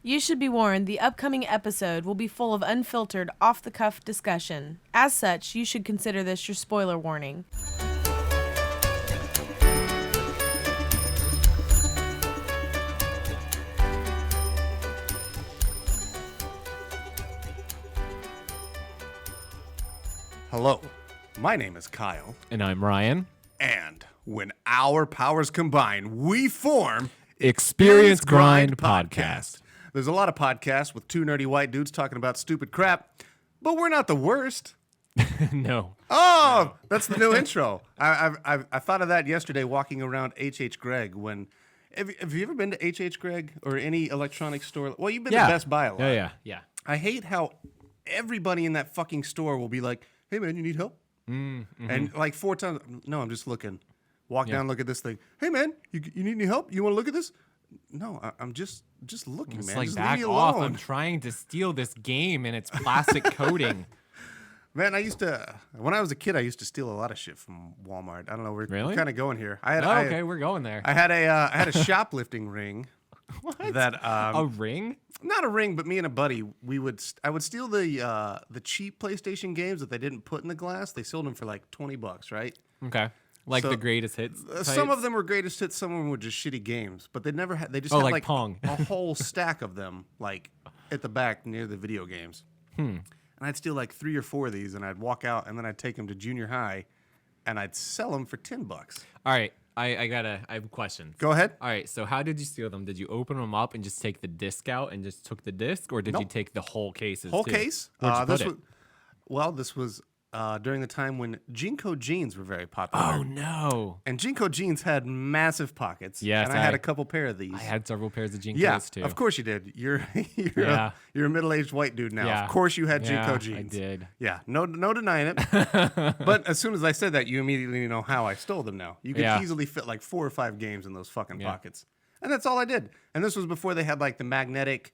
You should be warned, the upcoming episode will be full of unfiltered, off-the-cuff discussion. As such, you should consider this your spoiler warning. Hello, my name is Kyle. And I'm Ryan. And when our powers combine, we form Experience Grind Podcast. There's a lot of podcasts with two nerdy white dudes talking about stupid crap, but we're not the worst. No. Oh, that's the new intro. I thought of that yesterday walking around H.H. Gregg when... Have you ever been to H.H. Gregg or any electronic store? Well, you've been to Best Buy a lot. Yeah. I hate how everybody in that fucking store will be like, hey, man, you need help? Mm-hmm. And like 4 times, no, I'm just looking. Walk down, look at this thing. Hey, man, you need any help? You want to look at this? No, I'm just looking, It's man. like, just back leave me off. alone. I'm trying to steal this game and its plastic coating. Man, when I was a kid, I used to steal a lot of shit from Walmart. I don't know, we're Really? kind of going here. We're going there. I had a shoplifting ring. What? That a ring? Not a ring, but me and a buddy, I would steal the cheap PlayStation games that they didn't put in the glass. They sold them for like $20, right? Okay. Like So, the greatest hits. Some of types? them were greatest hits. Some of them were just shitty games. But they just Oh, had like like Pong. a whole stack of them, like at the back near the video games. And I'd steal like 3 or 4 of these, and I'd walk out, and then I'd take them to junior high, and I'd sell them for $10. All right. I have a question. Go ahead. All right. So how did you steal them? Did you open them up and just take the disc out and just took the disc? Or did you Nope. take the whole cases Whole too? case. Where'd you put it? This was during the time when Jinko jeans were very popular. Oh, no. And Jinko jeans had massive pockets. Yes, and I had a couple pair of these. I had several pairs of Jinkos Yeah, too. of course you did. You're Yeah. you're a middle-aged white dude now. Yeah. Of course you had Jinko Yeah, jeans. I did. Yeah, no denying it. But as soon as I said that, you immediately know how I stole them now. You could Yeah. easily fit like 4 or 5 games in those fucking Yeah. pockets. And that's all I did. And this was before they had like the magnetic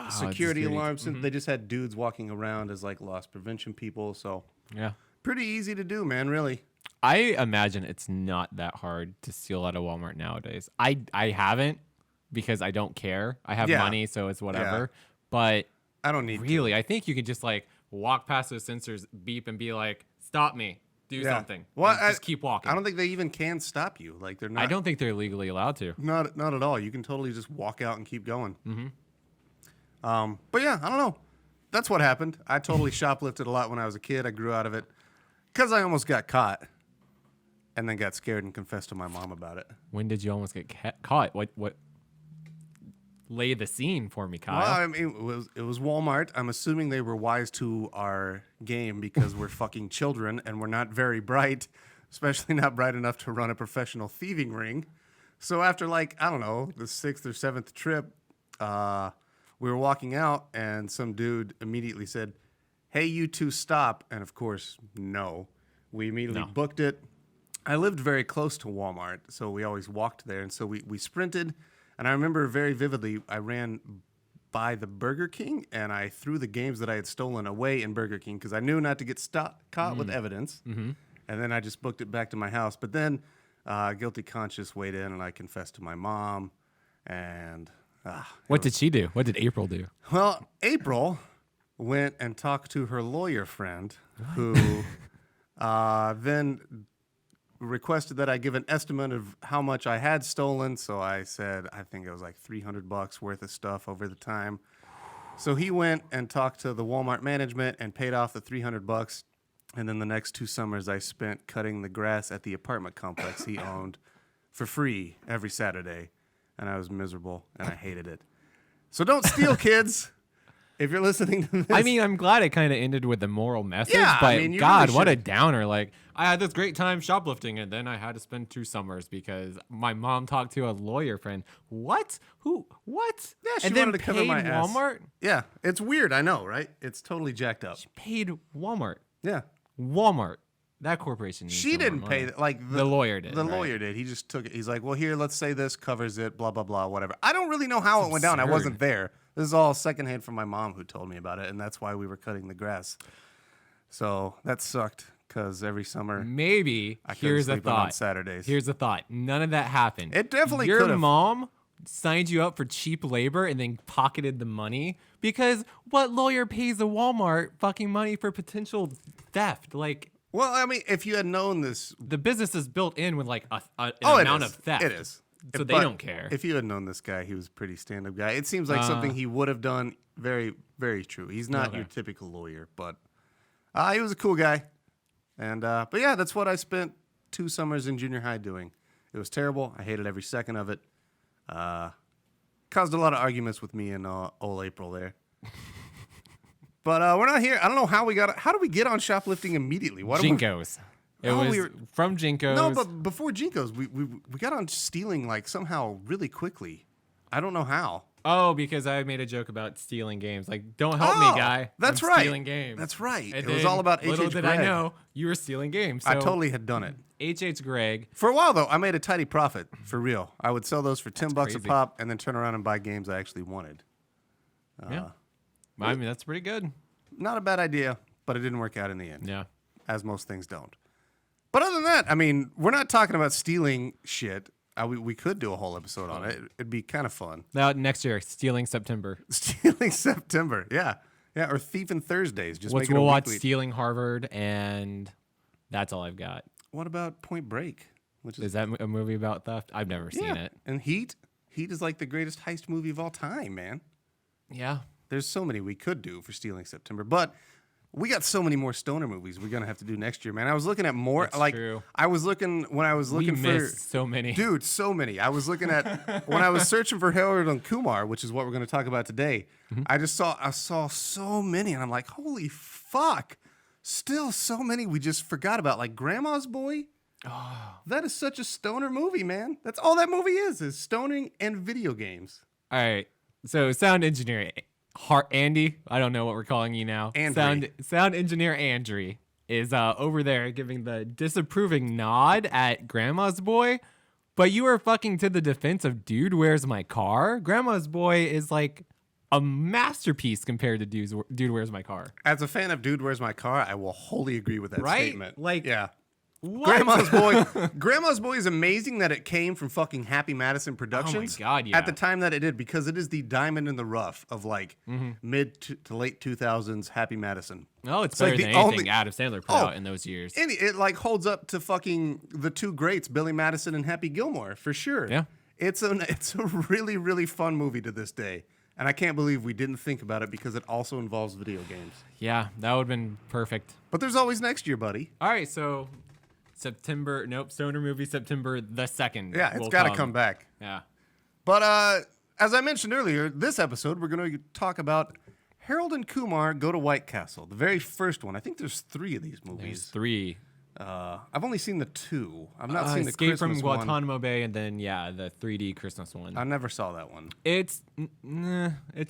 security alarms. They just had dudes walking around as like loss prevention people. So Yeah. pretty easy to do, man, really. I imagine it's not that hard to steal out of Walmart nowadays. I haven't because I don't care. I have Yeah. money, so it's whatever. Yeah. But I don't need really, I think you could just like walk past those sensors, beep, and be like, "Stop me, do something." Well, and just keep walking. I don't think they even can stop you. Like they're not. I don't think they're legally allowed to. Not at all. You can totally just walk out and keep going. But yeah, I don't know. That's what happened. I totally shoplifted a lot when I was a kid. I grew out of it because I almost got caught, and then got scared and confessed to my mom about it. When did you almost get caught? What? Lay the scene for me, Kyle. Well, I mean, it was Walmart. I'm assuming they were wise to our game because we're fucking children and we're not very bright, especially not bright enough to run a professional thieving ring. So after like, I don't know, the 6th or 7th trip, we were walking out and some dude immediately said, "Hey, you two stop." And of course, no. We immediately booked it. I lived very close to Walmart, so we always walked there. And so we sprinted. And I remember very vividly, I ran by the Burger King and I threw the games that I had stolen away in Burger King because I knew not to get caught with evidence. And then I just booked it back to my house. But then guilty conscience weighed in and I confessed to my mom. And What did she do? What did April do? well, April went and talked to her lawyer friend who then requested that I give an estimate of how much I had stolen. So I said, I think it was like $300 worth of stuff over the time. So he went and talked to the Walmart management and paid off the $300. And then the next 2 summers I spent cutting the grass at the apartment complex he owned for free every Saturday. And I was miserable and I hated it. So don't steal, kids. If you're listening to this. I mean, I'm glad it kind of ended with a moral message, Yeah, but I mean, you God, really what a should. downer. Like, I had this great time shoplifting, and then I had to spend 2 summers because my mom talked to a lawyer friend. What? Who? What? Yeah, she and then wanted to cover paid my ass. Walmart? Yeah, it's weird. I know, right? It's totally jacked up. Paid Walmart. Yeah. Walmart. That corporation needs She some more didn't money. pay, like The lawyer did, The right? lawyer did. He just took it. He's like, well, here, let's say this covers it, blah, blah, blah, whatever. I don't really know how it went down. I absurd. wasn't there. This is all secondhand from my mom who told me about it, and that's why we were cutting the grass. So that sucked because every summer Maybe I couldn't here's a sleep in on thought. Saturdays. Here's a thought. None of that happened. It definitely Your could've. mom signed you up for cheap labor and then pocketed the money? Because what lawyer pays a Walmart fucking money for potential theft? Like, Well, I mean, if you had known this, the business is built in with like an it amount is. of theft. It is. So they But don't care. If you had known this guy, he was a pretty stand-up guy. It seems like something he would have done. Very, very true. He's not your typical lawyer, but he was a cool guy. And but yeah, that's what I spent 2 summers in junior high doing. It was terrible. I hated every second of it. Caused a lot of arguments with me and old April there. But we're not here. I don't know how we got. How did we get on shoplifting immediately? What Jinkos. It was from Jinkos. No, but before Jinkos, we got on stealing like somehow really quickly. I don't know how. Oh, because I made a joke about stealing games. Like, don't help me, guy. That's I'm right. Stealing games. That's right. And It was then all about H.H. Little did I Gregg. know you were stealing games. So I totally had done it. H.H. Gregg. For a while, though, I made a tidy profit, for real. I would sell those for $10 a crazy. pop and then turn around and buy games I actually wanted. Yeah. I mean, that's pretty good. Not a bad idea, but it didn't work out in the end, Yeah. as most things don't. But other than that, I mean, we're not talking about stealing shit. We could do a whole episode on it. It'd be kind of fun. Now, next year, Stealing September. Stealing September, yeah. Yeah, or Thieving Thursdays. Just make it a We'll watch weekly. Stealing Harvard, and that's all I've got. What about Point Break? Which Is that a movie about theft? I've never seen it. And Heat. Heat is like the greatest heist movie of all time, man. Yeah. There's so many we could do for Stealing September, but we got so many more stoner movies we're gonna have to do next year, man. I was looking at more. That's like true. I was looking when I was looking We for missed so many. dude, so many. I was looking at when I was searching for Harold and Kumar, which is what we're gonna talk about today. Mm-hmm. I saw so many, and I'm like, holy fuck! Still so many we just forgot about, like Grandma's Boy. Oh. That is such a stoner movie, man. That's all that movie is stoning and video games. All right. So, sound engineer Andy, I don't know what we're calling you now. Andry. Sound engineer Andry is over there giving the disapproving nod at Grandma's Boy, but you are fucking to the defense of Dude, Where's My Car? Grandma's Boy is like a masterpiece compared to Dude, Where's My Car? As a fan of Dude, Where's My Car? I will wholly agree with that Right? statement. Like, yeah. What? Grandma's Boy. Grandma's Boy is amazing that it came from fucking Happy Madison Productions. God, yeah. At the time that it did, because it is the diamond in the rough of like mid to late 2000s Happy Madison. Oh, it's like better the than anything only- Adam Sandler put Oh, out in those years. And it like holds up to fucking the two greats, Billy Madison and Happy Gilmore, for sure. Yeah. It's a really, really fun movie to this day. And I can't believe we didn't think about it because it also involves video games. Yeah, that would have been perfect. But there's always next year, buddy. All right, so Stoner movie September the 2nd. Yeah, it's will got to come back. Yeah. But as I mentioned earlier, this episode we're going to talk about Harold and Kumar Go to White Castle, the very first one. I think there's 3 of these There's movies. 3. I've only seen the 2. I've not seen the Escape Christmas from one. Guantanamo Bay, and then the 3D Christmas one. I never saw that one. It's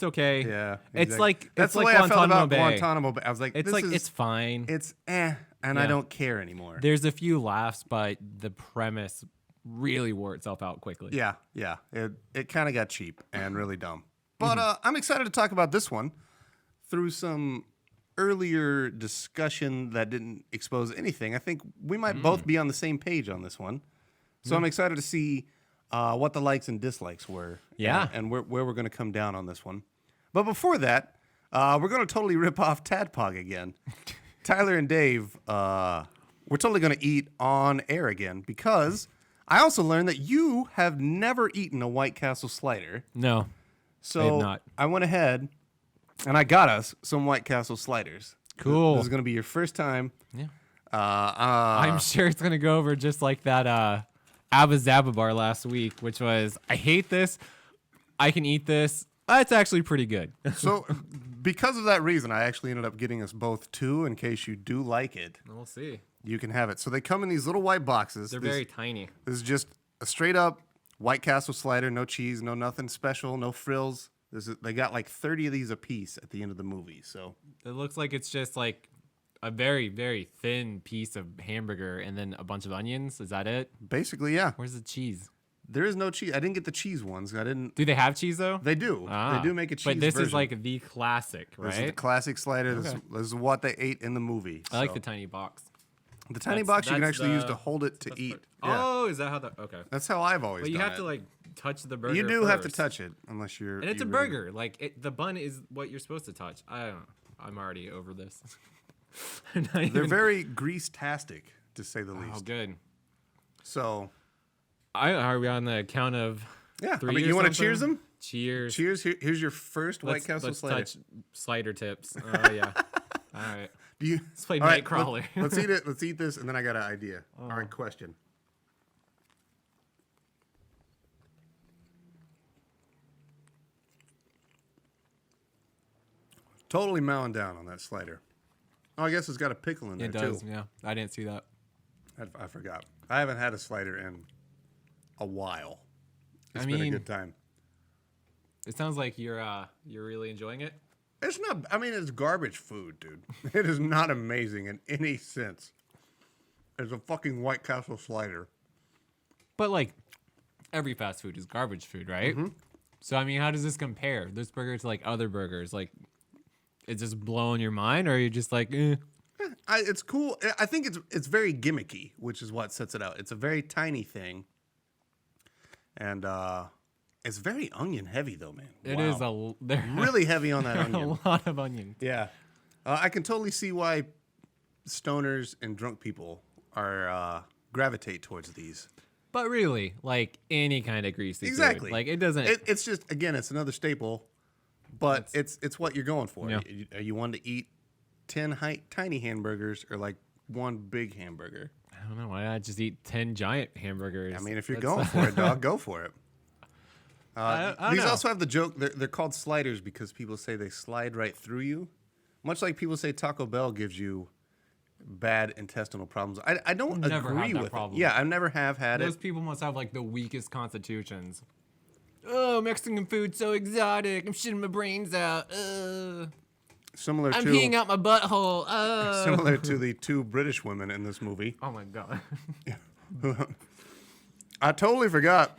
okay. Yeah, It's exactly. like That's it's the like way I felt Guantanamo about Bay. Guantanamo Bay. I was like, It's this like is, it's fine. it's and I Yeah. don't care anymore. There's a few laughs, but the premise really wore itself out quickly. Yeah. It kind of got cheap and really dumb. But I'm excited to talk about this one through some earlier discussion that didn't expose anything. I think we might both be on the same page on this one. So I'm excited to see what the likes and dislikes were. Yeah. And where we're going to come down on this one. But before that, we're going to totally rip off Tadpog again. Tyler and Dave, we're totally going to eat on air again because I also learned that you have never eaten a White Castle slider. No. So I have not. I went ahead and I got us some White Castle sliders. Cool. This is going to be your first time. Yeah. I'm I'm sure it's gonna go over just like that Abba Zaba bar last week, which was I hate this, I can eat this. It's actually pretty good. So because of that reason, I actually ended up getting us both 2 in case you do like it. We'll see. You can have it. So they come in these little white boxes. They're This- very tiny. This is just a straight up White Castle slider, no cheese, no nothing special, no frills. They got like 30 of these a piece at the end of the movie. So It looks like it's just like a very, very thin piece of hamburger and then a bunch of onions. Is that it? basically, yeah, Where's the cheese? there is no cheese. I didn't get the cheese ones. I didn't. Do they have cheese though? They do. Ah, They do make a cheese. But this is version. like the classic, right? This is the classic slider. This is what they ate in the movie. I like So the tiny box. the tiny that's- box you can that's actually use the- to hold it to eat. Yeah. Oh, is that how the okay? That's how I've always But you done have to like touch the burger. You do have to first. touch it unless you're. And it's a you really- burger. Like the bun is what you're supposed to touch. I don't know. I'm already over this. I'm not They're even- very grease-tastic, to say the Oh, least. good. So, Are we on the count of yeah. I three mean, or you want to something? cheers them? Cheers. Cheers. Here's your first White Castle let's slider. touch slider tips. Oh, yeah. All right. Do you? Let's play All right, Nightcrawler. Let's eat it. Let's eat this, and then I got an idea. Oh. All right, question. Totally mowing down on that slider. Oh, I guess it's got a pickle in there It does, too. yeah. I didn't see that. I forgot. I haven't had a slider in a while. It's been a mean- good time. It sounds like you're really enjoying it. It's not. I mean, it's garbage food, dude. It is not amazing in any sense. It's a fucking White Castle slider. But like every fast food is garbage food, right? So I mean, how does this compare? This burger to like other burgers? Like, it's just blowing your mind, or are you just like, eh? It's cool. I think it's very gimmicky, which is what sets it out. It's a very tiny thing, and it's very onion heavy, though, man. It Wow. is they're Really heavy on that a onion. lot of onion. Yeah, I can totally see why stoners and drunk people are gravitate towards these. But really, like any kind of greasy food. Exactly. Like it doesn't. It's just, again, it's another staple, but it's what you're going for. Yeah. Are you one to eat 10 tiny hamburgers or like one big hamburger? I don't know. Why not just eat 10 giant hamburgers? I mean, if you're That's- going for it, dog, go for it. I don't These know. also have the joke. They're called sliders because people say they slide right through you, much like people say Taco Bell gives you bad intestinal problems. I don't Never had agree that with problem. it. Yeah, I never have had Those it. people must have like the weakest constitutions. Oh, Mexican food so exotic. I'm shitting my brains out. Similar I'm to peeing out my butthole. similar to the two British women in this movie. Oh my god. I totally forgot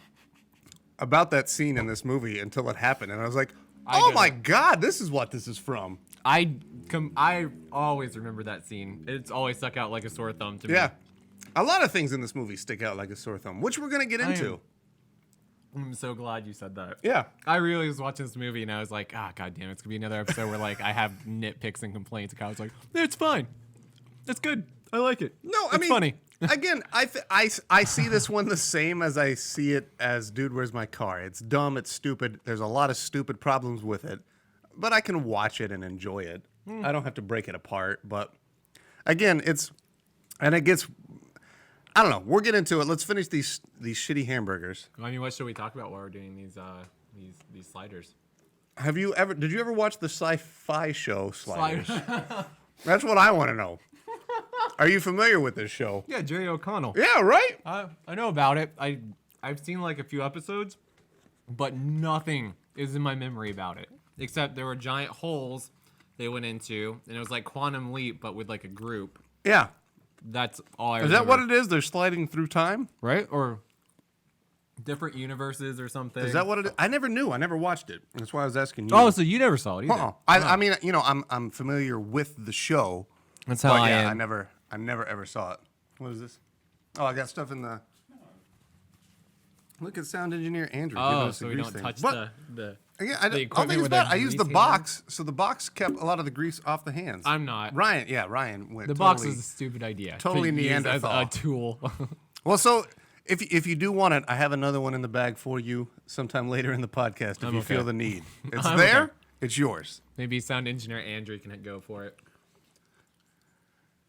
about that scene in this movie until it happened, and I was like, I "Oh get my it. god, this is what this is from." I always remember that scene. It's always stuck out like a sore thumb to me. Yeah, a lot of things in this movie stick out like a sore thumb, which we're gonna get into. I'm so glad you said that. Yeah, I really was watching this movie and I was like, god damn, it's gonna be another episode where like I have nitpicks and complaints. And I was like, it's fine. It's good. I like it. no, I It's mean, funny. again, I see this one the same as I see it as Dude, Where's My Car? It's dumb, it's stupid. There's a lot of stupid problems with it, but I can watch it and enjoy it. I don't have to break it apart. But again, it gets. I don't know. We'll get into it. Let's finish these shitty hamburgers. I mean, what should we talk about while we're doing these sliders? Did you ever watch the sci-fi show Sliders? That's what I want to know. Are you familiar with this show? Yeah, Jerry O'Connell. Yeah, right? I know about it. I've seen like a few episodes, but nothing is in my memory about it. Except there were giant holes they went into, and it was like Quantum Leap, but with like a group. Yeah. That's all I Is remember. that what it is? They're sliding through time? Right? Or different universes or something. Is that what it is? I never knew. I never watched it. That's why I was asking you. Oh, so you never saw it either. Uh-uh. I mean, you know, I'm familiar with the show. That's how But I yeah, am. I never ever saw it. What is this? Oh, I got stuff in the. Look at sound engineer Andrew. giving Oh, us the so we grease don't thing. touch But, the yeah, the I don't equipment think it's with bad. the I used the grease box, so the box kept a lot of the grease off the hands. I'm not. Ryan went. The totally, box is a stupid idea. totally to use as Neanderthal. a tool. Well, so if you do want it, I have another one in the bag for you sometime later in the podcast if I'm you okay. feel the need. It's I'm there. okay. It's yours. Maybe sound engineer Andrew can go for it.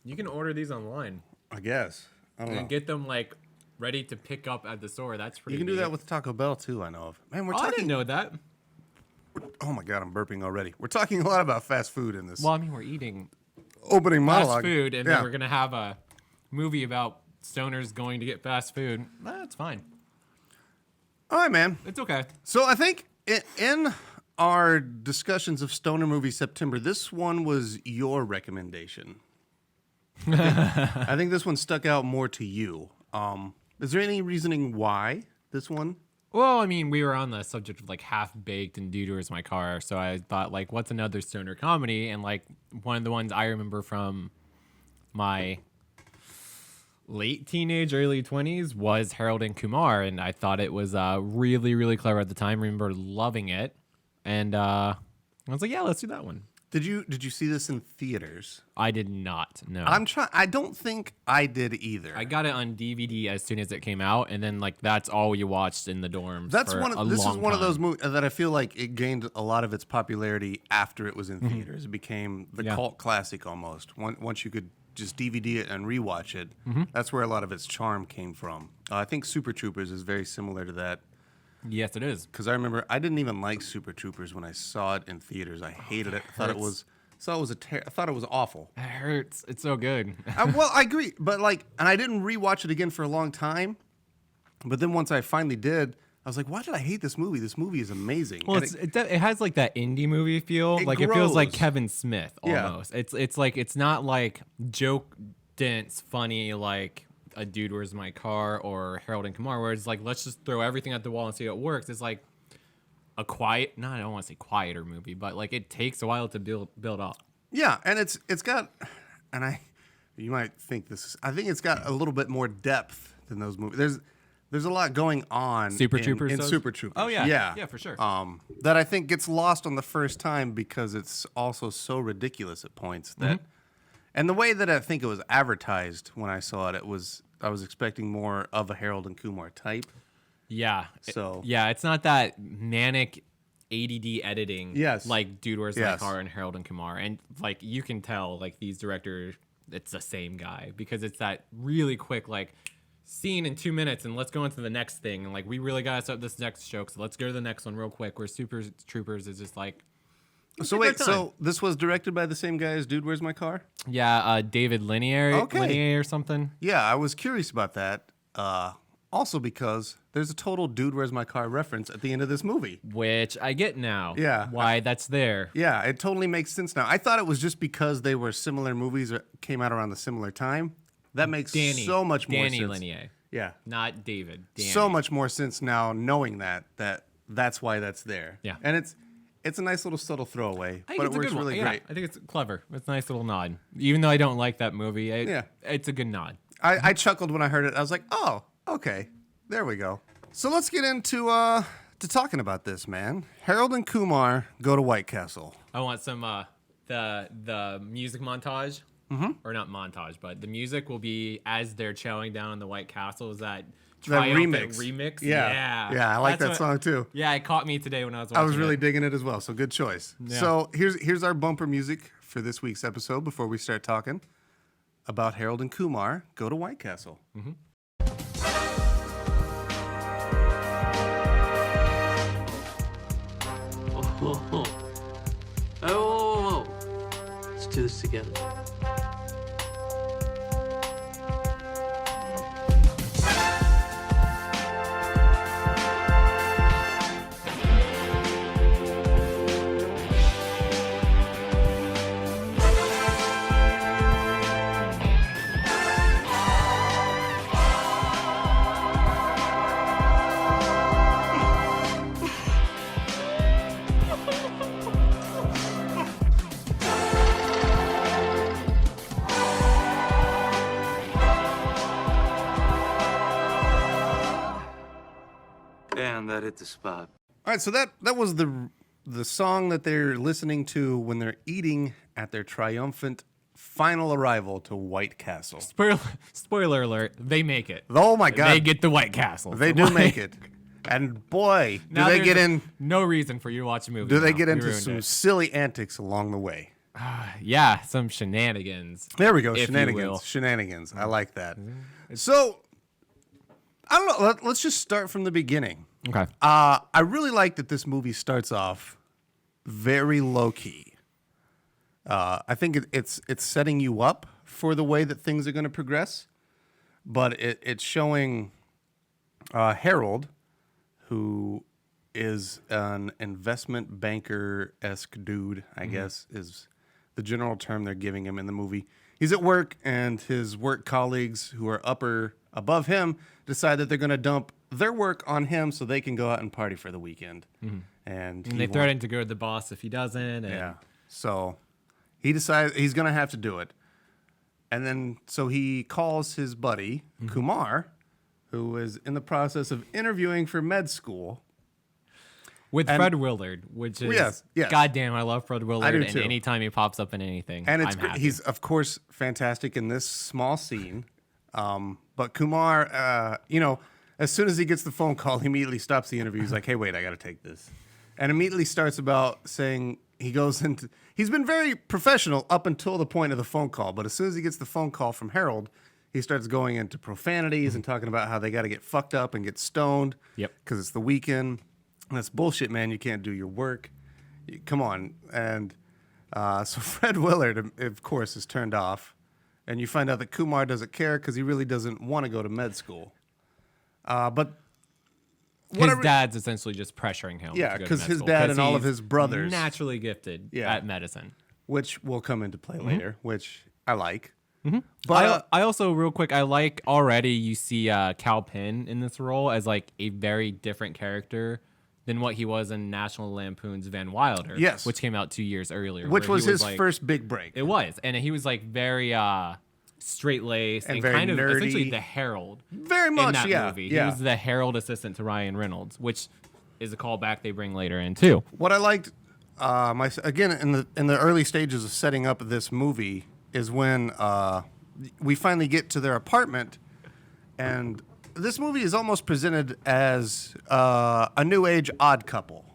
You can order these online I guess. I don't know. and get them like ready to pick up at the store. That's pretty. You can do neat. that with Taco Bell too. I know of. Man, we're Oh, I talking. didn't know that. Oh my god, I'm burping already. We're talking a lot about fast food in this Well, I mean, we're eating opening fast monologue. food, and yeah. then we're gonna have a movie about stoners going to get fast food. That's fine. All right, man. It's okay. So I think in our discussions of stoner movie September, this one was your recommendation. I think this one stuck out more to you. Is there any reasoning why this one? Well, I mean, we were on the subject of like Half Baked and Dude, Where's My Car? So I thought, like, what's another stoner comedy? And like one of the ones I remember from my late teenage, early 20s was Harold and Kumar, and I thought it was really, really clever at the time. I remember loving it, and I was like, yeah, let's do that one. Did you see this in theaters? I did not. No, I don't think I did either. I got it on DVD as soon as it came out, and then like that's all you watched in the dorms. That's for one. a This is long one of those time. movies that I feel like it gained a lot of its popularity after it was in theaters. It became the Yeah. cult classic almost. Once you could just DVD it and rewatch it, that's where a lot of its charm came from. I think Super Troopers is very similar to that. Yes, it is. Because I remember I didn't even like Super Troopers when I saw it in theaters. I hated it. I thought it was awful. It hurts. It's so good. Well, I agree, but and I didn't rewatch it again for a long time. But then once I finally did, I was like, why did I hate this movie? This movie is amazing. Well, And it has like that indie movie feel. It Like it feels like grows. Kevin Smith Yeah. almost. It's like it's not like joke dense funny like a Dude Where's My Car or Harold and Kumar, where it's like let's just throw everything at the wall and see how it works. It's like a quiet, no, I don't want to say quieter movie, but like it takes a while to build up. yeah, and it's got, and you might think I think it's got a little bit more depth than those movies. There's a lot going on Super in Troopers does? Super Troopers. Oh, yeah. Yeah. Yeah, for sure. That I think gets lost on the first time because it's also so ridiculous at points that, and the way that I think it was advertised when I saw it, I was expecting more of a Harold and Kumar type. Yeah. So- yeah, it's not that manic ADD editing. Yes. Like Dude Where's My Yes. Car and Harold and Kumar, and like you can tell like these directors, it's the same guy because it's that really quick like scene in 2 minutes and let's go into the next thing and like we really gotta set up this next joke, so let's go to the next one real quick. Where Super Troopers is just like So take our wait, so this was directed by the same guy as Dude, Where's My Car? David Linear or something. Yeah, I was curious about that. Also because there's a total Dude, Where's My Car reference at the end of this movie. Which I get now. Yeah. Why that's there. Yeah, it totally makes sense now. I thought it was just because they were similar movies or came out around the similar time. That makes so much more Danny sense. Linear. Yeah. Not David. Danny. So much more sense now knowing that's why that's there. Yeah. And it's a nice little subtle throwaway, I think but it's it a works good one. really Yeah, great. I think it's clever. It's a nice little nod. Even though I don't like that movie, Yeah. it's a good nod. I chuckled when I heard it. I was like, "Oh, okay. There we go." So let's get into to talking about this, man. Harold and Kumar go to White Castle. I want some the music montage, or not montage, but the music will be as they're chowing down on the White Castle. Is that triumphant remix? Yeah, I like That's that song too. Yeah, it caught me today when I was watching I was really it. digging it as well. So good choice. Yeah. So here's our bumper music for this week's episode. Before we start talking about Harold and Kumar go to White Castle. Oh, let's do this together. And that hit the spot. All right, so that was the song that they're listening to when they're eating at their triumphant final arrival to White Castle. Spoiler alert: they make it. Oh my God, They get the White Castle. they do make it, and boy, do Now they there's get in? No reason for you to watch the movie. Do they now. get We into ruined some it. silly antics along the way? Yeah, some shenanigans. There we go, if you shenanigans. will. Shenanigans. I like that. So, I don't know. Let's just start from the beginning. Okay. I really like that this movie starts off very low key. I think it's setting you up for the way that things are going to progress, but it's showing Harold, who is an investment banker-esque dude, I guess is the general term they're giving him in the movie. He's at work, and his work colleagues who are above him decide that they're going to dump their work on him so they can go out and party for the weekend. And And they threaten to go to the boss if he doesn't. And yeah. So he decides he's going to have to do it. And then so he calls his buddy Kumar, who is in the process of interviewing for med school. With Fred Willard, which is yes. goddamn, I love Fred Willard. I do and too. anytime he pops up in anything, And it's I'm happy. he's of course fantastic in this small scene. But Kumar, as soon as he gets the phone call, he immediately stops the interview. He's like, "Hey, wait, I got to take this," and immediately starts about saying he goes into. He's been very professional up until the point of the phone call, but as soon as he gets the phone call from Harold, he starts going into profanities and talking about how they got to get fucked up and get stoned. Yep. Because it's the weekend. And that's bullshit, man. You can't do your work. Come on. And so Fred Willard, of course, is turned off. And you find out that Kumar doesn't care because he really doesn't want to go to med school. But his dad's essentially just pressuring him. Yeah, to go to because med his school, dad 'cause and all of he's his brothers. naturally gifted at medicine. Which will come into play later, which I like. But I also, real quick, I like already you see Cal Penn in this role as like a very different character than what he was in National Lampoon's Van Wilder. Yes. Which came out 2 years earlier. Which where was he his like, first big break. It was. And he was like very straight-laced and very kind of nerdy. essentially the Herald. Very much, in that yeah. movie. Yeah. He was the Herald assistant to Ryan Reynolds, which is a callback they bring later in too. What I liked, again, in the early stages of setting up this movie is when we finally get to their apartment, and this movie is almost presented as a new age Odd Couple.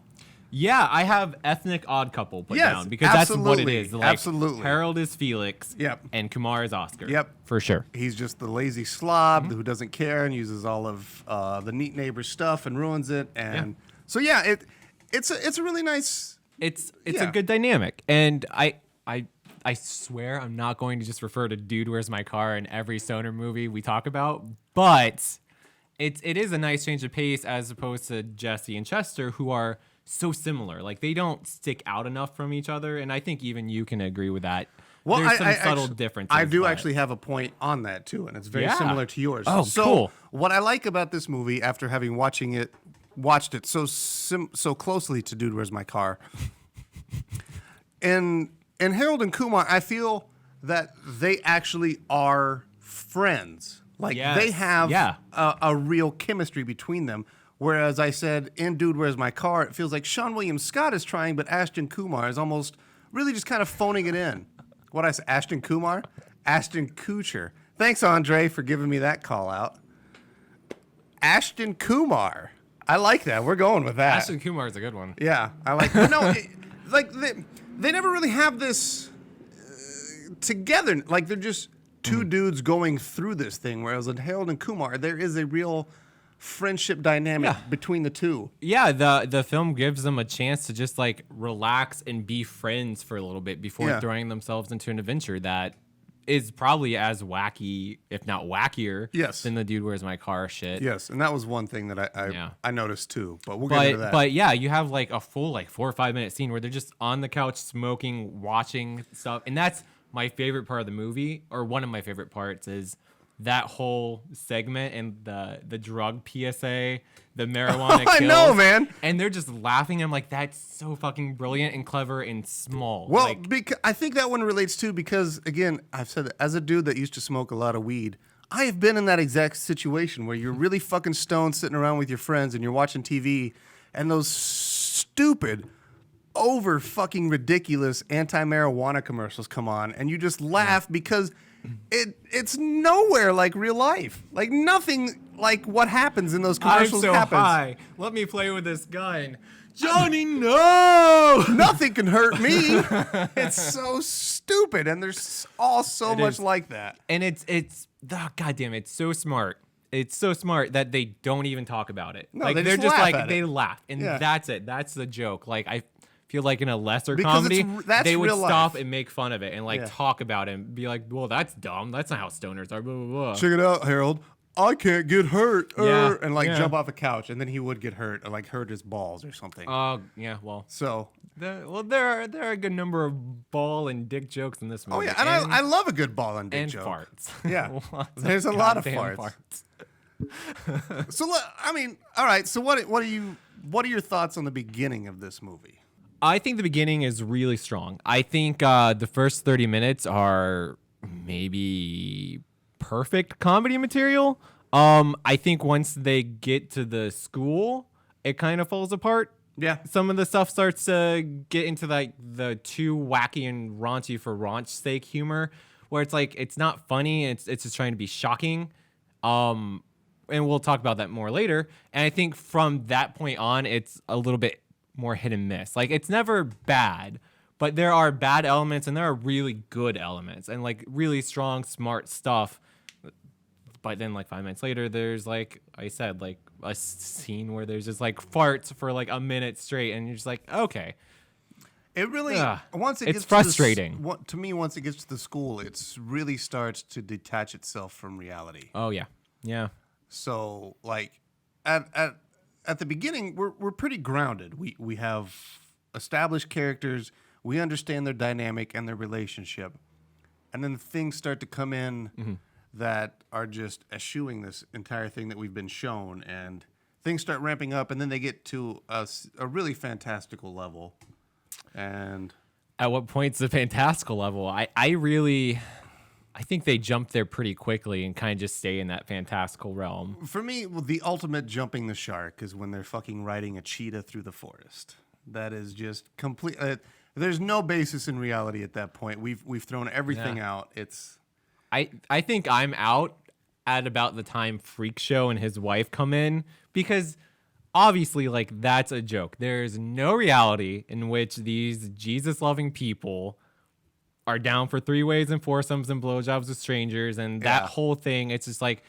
Yeah, I have ethnic odd couple put Yes, down because that's what it absolutely, is. Like, absolutely. Harold is Felix. Yep. And Kumar is Oscar. Yep. For sure. He's just the lazy slob who doesn't care and uses all of the neat neighbor stuff and ruins it. And so it's a really nice. It's Yeah. a good dynamic, and I swear I'm not going to just refer to "Dude, Where's My Car" in every stoner movie we talk about, but it is a nice change of pace as opposed to Jesse and Chester, who are so similar. Like they don't stick out enough from each other, and I think even you can agree with that. Well, There's some subtle actually, differences. I do but- actually have a point on that too, and it's very Yeah. similar to yours. Oh, so cool. What I like about this movie, after having watched it so closely to Dude, Where's My Car? in Harold and Kumar, I feel that they actually are friends. Like Yes. they have Yeah. a real chemistry between them. Whereas I said in Dude, Where's My Car, it feels like Sean William Scott is trying, but Ashton Kumar is almost really just kind of phoning it in. What I say, Ashton Kumar? Ashton Kutcher. Thanks, Andre, for giving me that call out. Ashton Kumar. I like that. We're going with that. Ashton Kumar is a good one. Yeah, I like. But no, like they never really have this together. Like they're just two dudes going through this thing. Whereas in Harold and Kumar, there is a real friendship dynamic between the two. Yeah, the film gives them a chance to just like relax and be friends for a little bit before throwing themselves into an adventure that is probably as wacky, if not wackier, than the Dude, Where's My Car shit. Yes, and that was one thing that I noticed too. But we'll get into that. But yeah, you have like a full like 4 or 5 minute scene where they're just on the couch smoking, watching stuff, and that's my favorite part of the movie, or one of my favorite parts is that whole segment and the drug PSA, the marijuana kills. I know, man. And they're just laughing. I'm like, that's so fucking brilliant and clever and small. Well, like, I think that one relates too because, again, I've said that as a dude that used to smoke a lot of weed, I have been in that exact situation where you're really fucking stoned sitting around with your friends and you're watching TV and those stupid, over fucking ridiculous anti-marijuana commercials come on and you just laugh because it's nowhere like real life. Like nothing like what happens in those commercials I'm so happens. high. Let me play with this gun. Johnny, no! Nothing can hurt me. It's so stupid, and there's all so much is. like that. And it's goddamn, it's so smart. It's so smart that they don't even talk about it. No, like they they're just just laugh like at they it. laugh, and Yeah. that's it. That's the joke. Like I feel like in a lesser Because comedy, that's they would real stop life. and make fun of it and like Yeah. talk about it and be like, "Well, that's dumb. That's not how stoners are." Blah blah blah. Check it out, Harold. I can't get hurt. Yeah, And like yeah. jump off a couch, and then he would get hurt, or like hurt his balls or something. Oh yeah, well, So, there are a good number of ball and dick jokes in this movie. oh yeah, and I love a good ball and dick and joke. farts. Yeah. Lots There's a lot of goddamn farts. So I mean, all right. So what are your thoughts on the beginning of this movie? I think the beginning is really strong. I think the first 30 minutes are maybe perfect comedy material. I think once they get to the school, it kind of falls apart. Yeah. Some of the stuff starts to get into like the too wacky and raunchy for raunch's sake humor, where it's like it's not funny, it's just trying to be shocking. And we'll talk about that more later. And I think from that point on, it's a little bit more hit and miss. Like it's never bad, but there are bad elements and there are really good elements and like really strong, smart stuff. But then like 5 minutes later, there's like I said, like a scene where there's just like farts for like a minute straight, and you're just like, okay. It really once it it's gets frustrating. To me, once it gets to the school, it's really starts to detach itself from reality. Oh yeah, yeah. So like at the beginning, we're pretty grounded. We have established characters. We understand their dynamic and their relationship, and then things start to come in that are just eschewing this entire thing that we've been shown, and things start ramping up, and then they get to a really fantastical level. And At what point's the fantastical level? I think they jump there pretty quickly and kind of just stay in that fantastical realm. for me, well, the ultimate jumping the shark is when they're fucking riding a cheetah through the forest. That is just complete. There's no basis in reality at that point. We've thrown everything out. It's I think I'm out at about the time Freak Show and his wife come in, because obviously like that's a joke. There's no reality in which these Jesus-loving people are down for three-ways and foursomes and blowjobs with strangers, and that whole thing. It's just like,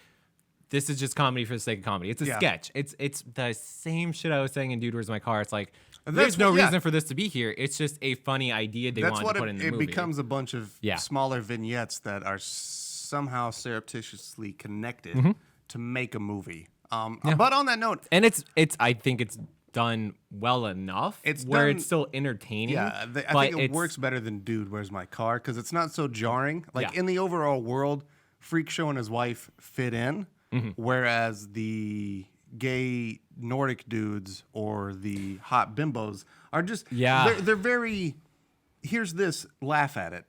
this is just comedy for the sake of comedy. It's a sketch. It's the same shit I was saying in Dude, Where's My Car? It's like, there's no reason for this to be here. It's just a funny idea they wanted to put in the movie. It becomes a bunch of smaller vignettes that are somehow surreptitiously connected to make a movie. But on that note, and it's I think it's done well enough. It's still entertaining. Yeah, I think it works better than Dude, Where's My Car? Because it's not so jarring. Like in the overall world, Freak Show and his wife fit in, whereas the gay Nordic dudes or the hot bimbos are just they're very here's this, laugh at it.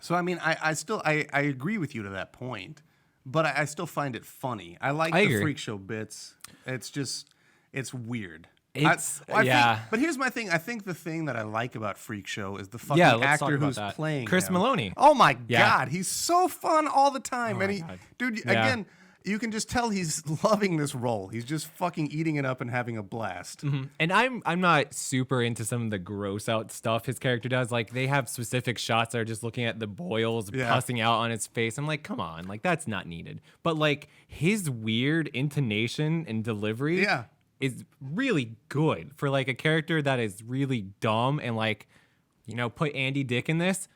So I mean I still agree with you to that point, but I still find it funny. I like the Freak Show bits. It's weird. But here's my thing. I think the thing that I like about Freak Show is the fucking actor who's playing Chris him. Maloney. Oh my God, he's so fun all the time. And dude, Yeah. again, you can just tell he's loving this role. He's just fucking eating it up and having a blast. And I'm not super into some of the gross out stuff his character does. Like they have specific shots that are just looking at the boils pussing out on his face. I'm like, come on, like that's not needed. But like his weird intonation and delivery is really good for like a character that is really dumb and like, you know, put Andy Dick in this.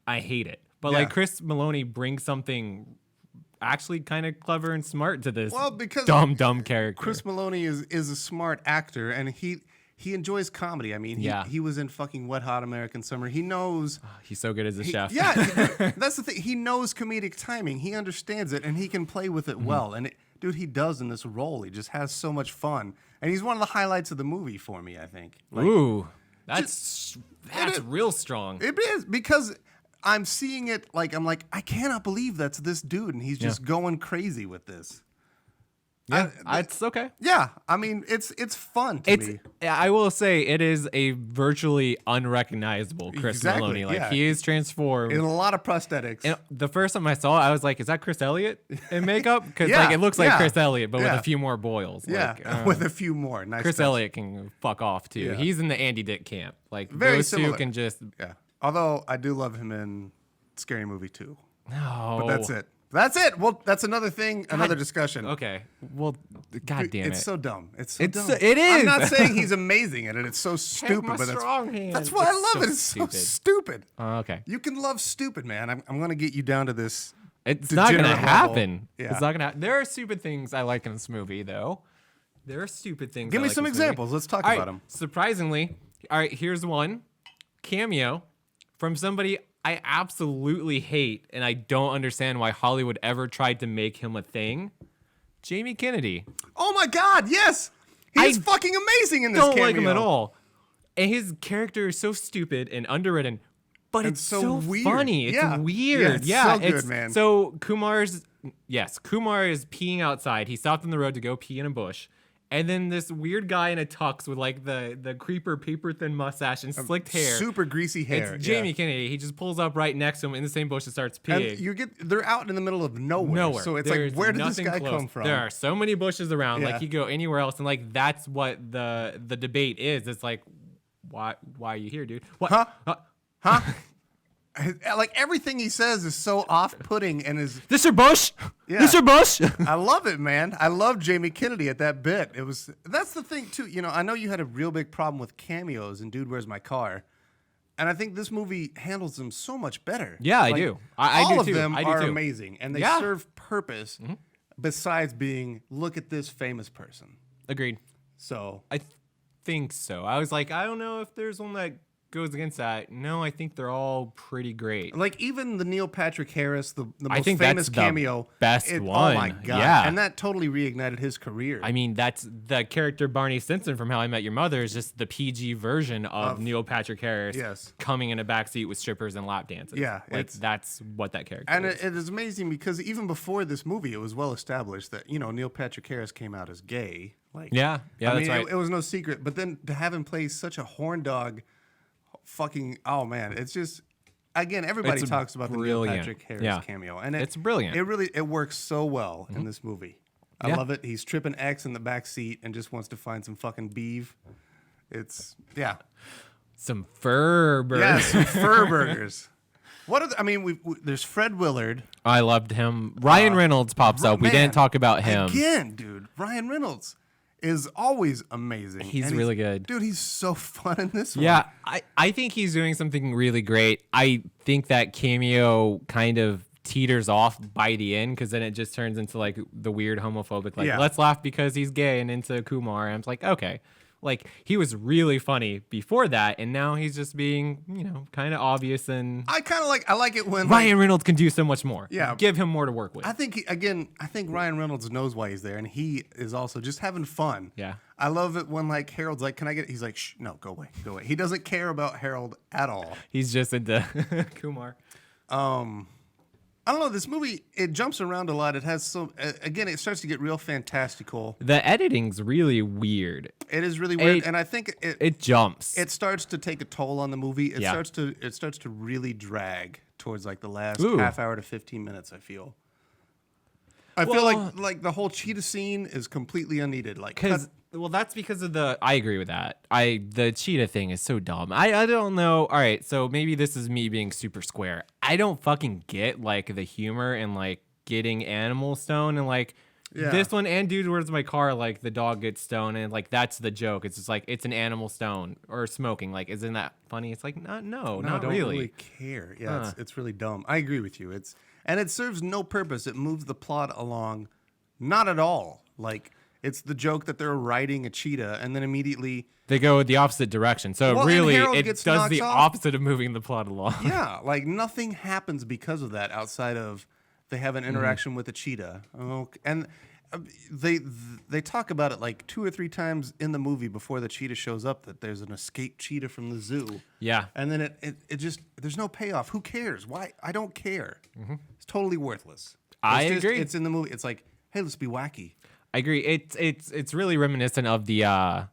I hate it. But like Chris Maloney brings something actually kind of clever and smart to this because dumb character. Chris Maloney is a smart actor, and he enjoys comedy. I mean, he was in fucking Wet Hot American Summer. He knows he's so good as a chef. Yeah, that's the thing. He knows comedic timing. He understands it, and he can play with it well. And dude, he does in this role. He just has so much fun, and he's one of the highlights of the movie for me. I think. Like, ooh, that's real strong. It is, because I'm seeing it like I'm like, I cannot believe that's this dude, and he's just going crazy with this. Yeah, it's okay. Yeah, I mean, it's fun to me. I will say it is a virtually unrecognizable Chris Maloney. Like he is transformed in a lot of prosthetics. And the first time I saw it, I was like, "Is that Chris Elliott in makeup?" Because like it looks like Chris Elliott, but with a few more boils. Yeah, like, with a few more. Nice. Chris Elliott can fuck off too. Yeah. He's in the Andy Dick camp. Like very those similar. two can just. Yeah. Although I do love him in Scary Movie 2. No. But that's it. That's it. Well, that's another thing, another discussion. Okay. Well, God damn it. It's so dumb. It's so dumb. It is. I'm not saying he's amazing at it. It's so stupid. My but strong hand. That's why I love it. It's so stupid. Okay. You can love stupid, man. I'm going to get you down to this. It's not going to happen. Level. Yeah. It's not going to. There are stupid things I like in this movie, though. There are stupid things. Give me some examples. Let's talk about them. Surprisingly, all right, here's one cameo from somebody I absolutely hate, and I don't understand why Hollywood ever tried to make him a thing. Jamie Kennedy. Oh my God, yes! He's fucking amazing in this cameo. Don't like him at all. And his character is so stupid and underwritten, but and it's so weird. funny. It's Yeah. weird. Yeah, it's so good, man. So Kumar is peeing outside. He stopped on the road to go pee in a bush. And then this weird guy in a tux with like the creeper paper thin mustache and slicked hair. Super greasy hair. It's Jamie Kennedy. He just pulls up right next to him in the same bush and starts peeing. And they're out in the middle of nowhere. So it's There's like, where did this nothing guy close. come from? There are so many bushes around. Yeah. Like you go anywhere else, and like that's what the debate is. It's like, why are you here, dude? What? Huh? Like everything he says is so off-putting and is. This your bush? Yeah. This your bush? I love it, man. I love Jamie Kennedy at that bit. That's the thing too. I know you had a real big problem with cameos in Dude, Where's My Car? And I think this movie handles them so much better. Yeah, I do. I do all of too. them I do are too. amazing, and they Yeah. serve purpose besides being, look at this famous person. Agreed. So I think so. I was like, I don't know if there's one that goes against that. No, I think they're all pretty great. like even the Neil Patrick Harris, the I most think famous that's the cameo, best Oh one. my god! Yeah. And that totally reignited his career. I mean, that's the character Barney Stinson from How I Met Your Mother is just the PG version of Neil Patrick Harris Yes. coming in a backseat with strippers and lap dances. Yeah, like that's what that character And is. it is amazing because even before this movie, it was well established that Neil Patrick Harris came out as gay. Like, Yeah, I that's mean, right. it was no secret. But then to have him play such a horn dog, oh man, it's just again everybody It's talks about the Neil brilliant. Patrick Harris Yeah. cameo, and It's brilliant. It works so well in this movie. I Yeah. love it. He's tripping X in the back seat and just wants to find some fucking beef. It's Some fur burgers. some fur burgers. There's Fred Willard. I loved him. Ryan Reynolds pops up. We Man, didn't talk about him. Again, dude. Ryan Reynolds is always amazing. He's And really good. Dude, he's so fun in this one. Yeah, I think he's doing something really great. I think that cameo kind of teeters off by the end because then it just turns into like the weird homophobic, like, Yeah. let's laugh because he's gay and into Kumar. And I'm like, okay. Like, he was really funny before that, and now he's just being, kind of obvious. And I like it when Ryan Reynolds can do so much more. Yeah. Give him more to work with. I think Ryan Reynolds knows why he's there, and he is also just having fun. Yeah. I love it when like Harold's like, "Can I get?" He's like, "Shh, no, go away." He doesn't care about Harold at all. He's just into Kumar. I don't know. This movie, it jumps around a lot. It has again, it starts to get real fantastical. The editing's really weird. It is really weird, It- and I think It jumps. it starts to take a toll on the movie. It Yeah. starts to really drag towards like the last Ooh. half hour to 15 minutes. I feel like the whole cheetah scene is completely unneeded. Like, That's because of I agree with that. The cheetah thing is so dumb. I don't know. All right, so maybe this is me being super square. I don't fucking get like the humor and like getting animal stone and like Yeah. this one and Dude, Where's My Car? Like the dog gets stoned and like that's the joke. It's just like it's an animal stone or smoking. Like, isn't that funny? It's like no, I not don't really. care. Yeah, it's really dumb. I agree with you. It serves no purpose. It moves the plot along, not at all. Like, it's the joke that they're riding a cheetah, and then immediately, They go the opposite direction. So Well, and really, Harold it gets does knocked the off. opposite of moving the plot along. yeah, like nothing happens because of that outside of they have an interaction with a cheetah. Oh, and they talk about it like 2 or 3 times in the movie before the cheetah shows up that there's an escaped cheetah from the zoo. Yeah. And then it just, there's no payoff. Who cares? Why? I don't care. It's totally worthless. I It's agree. It's in the movie. It's like, hey, let's be wacky. I agree. It's really reminiscent of the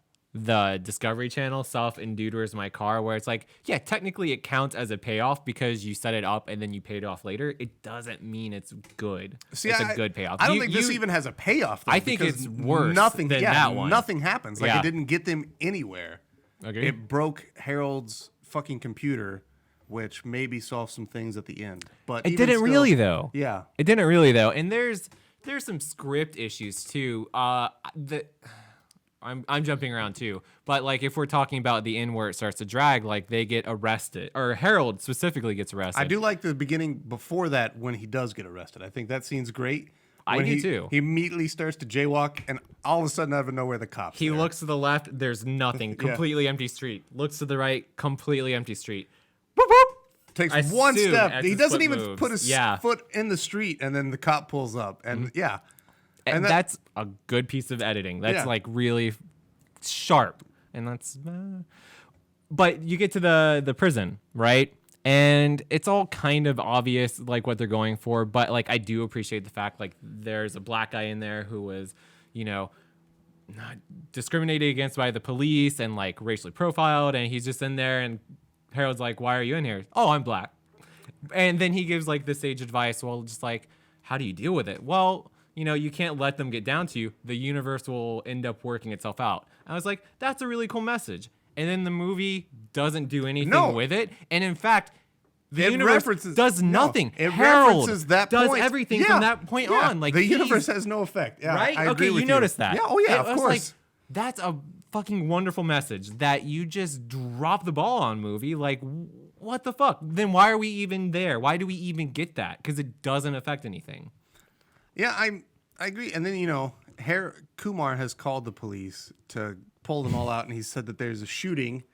Discovery Channel stuff in Dude, Where's My Car? Where it's like, yeah, technically it counts as a payoff because you set it up and then you paid it off later. It doesn't mean it's good. It's a good payoff. I don't think this even has a payoff. Though, I think because it's worse nothing, than that one. Nothing happens. Like, Yeah. it didn't get them anywhere. Agree. It broke Harold's fucking computer, which maybe solved some things at the end. But It even didn't still- really though. Yeah. It didn't really though. And there's some script issues too. I'm jumping around too. But like if we're talking about the end where it starts to drag, like they get arrested, or Harold specifically gets arrested. I do like the beginning before that when he does get arrested. I think that scene's great. I When do he, too. He immediately starts to jaywalk, and all of a sudden, out of nowhere, the cops. He there. looks to the left, there's nothing. Completely empty street. Looks to the right, completely empty street. Boop, boop. takes I one assume step. as He his doesn't foot even moves. put his Yeah. foot in the street, and then the cop pulls up, and And that- that's a good piece of editing. That's Yeah. like really sharp. And that's but you get to the prison, right? And it's all kind of obvious, like, what they're going for. But, like, I do appreciate the fact, like, there's a black guy in there who was, you know, not discriminated against by the police and, like, racially profiled. And he's just in there. And Harold's like, why are you in here? Oh, I'm black. And then he gives, like, the sage advice. Well, just, like, how do you deal with it? Well, you know, you can't let them get down to you. The universe will end up working itself out. I was like, that's a really cool message. And then the movie doesn't do anything with it. And in fact, the universe does nothing. It Harold references that does point. everything from that point on. Like, the universe has no effect. Yeah, right? I Okay, agree with you noticed that. Yeah, oh yeah, It of was course. like, that's a fucking wonderful message that you just drop the ball on, movie. Like, what the fuck? Then why are we even there? Why do we even get that? Because it doesn't affect anything. Yeah, I agree. And then, you know, Kumar has called the police to pull them all out, and he said that there's a shooting.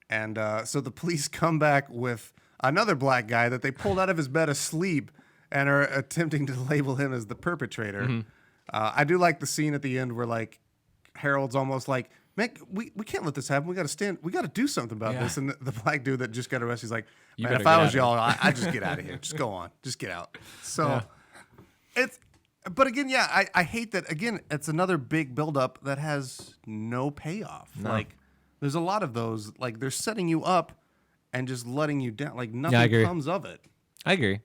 And so the police come back with another black guy that they pulled out of his bed asleep and are attempting to label him as the perpetrator. Mm-hmm. I do like the scene at the end where, like, Harold's almost like, man, we can't let this happen. We got to do something about this. And the black dude that just got arrested, he's like, man, if I was y'all, I'd just get out of here. Just go on. Just get out. So but again, yeah, I hate that. Again, it's another big buildup that has no payoff. No. Like, there's a lot of those. Like, they're setting you up and just letting you down. Like, nothing comes of it. I agree.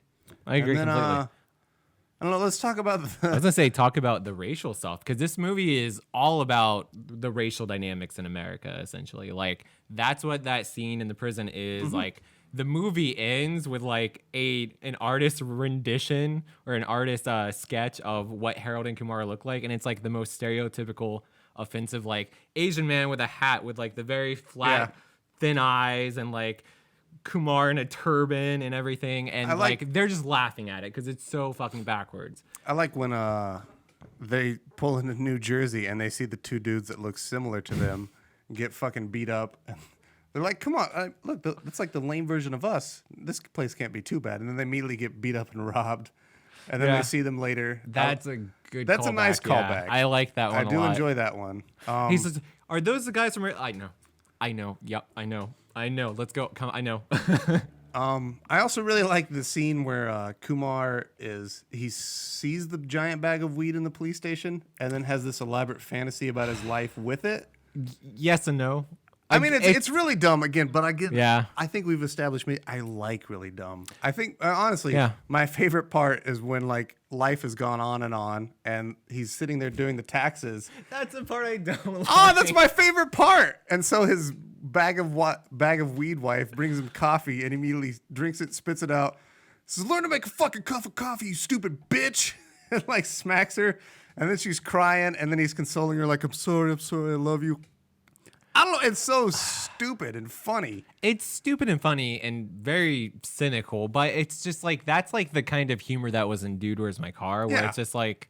I agree And then, completely. I don't know. Let's talk about I was gonna say talk about the racial stuff because this movie is all about the racial dynamics in America. Essentially, like that's what that scene in the prison is. Like the movie ends with like an artist rendition or an artist sketch of what Harold and Kumar look like, and it's like the most stereotypical, offensive like Asian man with a hat with like the very flat, thin eyes and like Kumar in a turban and everything, and like they're just laughing at it because it's so fucking backwards. I like when they pull into New Jersey and they see the two dudes that look similar to them get fucking beat up. And they're like, "Come on, look, that's like the lame version of us. This place can't be too bad." And then they immediately get beat up and robbed. And then they see them later. That's a good. That's callback, a nice callback. I like that one. I do a lot. enjoy that one. He says, "Are those the guys from?" I know. Yep, I know. Let's go. Come. I know. I also really like the scene where Kumar he sees the giant bag of weed in the police station and then has this elaborate fantasy about his life with it. Yes and no. I mean, it's really dumb again, but Yeah. I think we've established I like really dumb. I think honestly, Yeah. my favorite part is when like life has gone on and he's sitting there doing the taxes. That's the part I don't like. Oh, that's my favorite part. And so his bag of weed wife brings him coffee and immediately drinks it, spits it out. Says, "Learn to make a fucking cup of coffee, you stupid bitch." And like smacks her. And then she's crying. And then he's consoling her like, I'm sorry, I love you. I don't know. It's so stupid and funny. It's stupid and funny and very cynical, but it's just like that's like the kind of humor that was in Dude, Where's My Car, where it's just like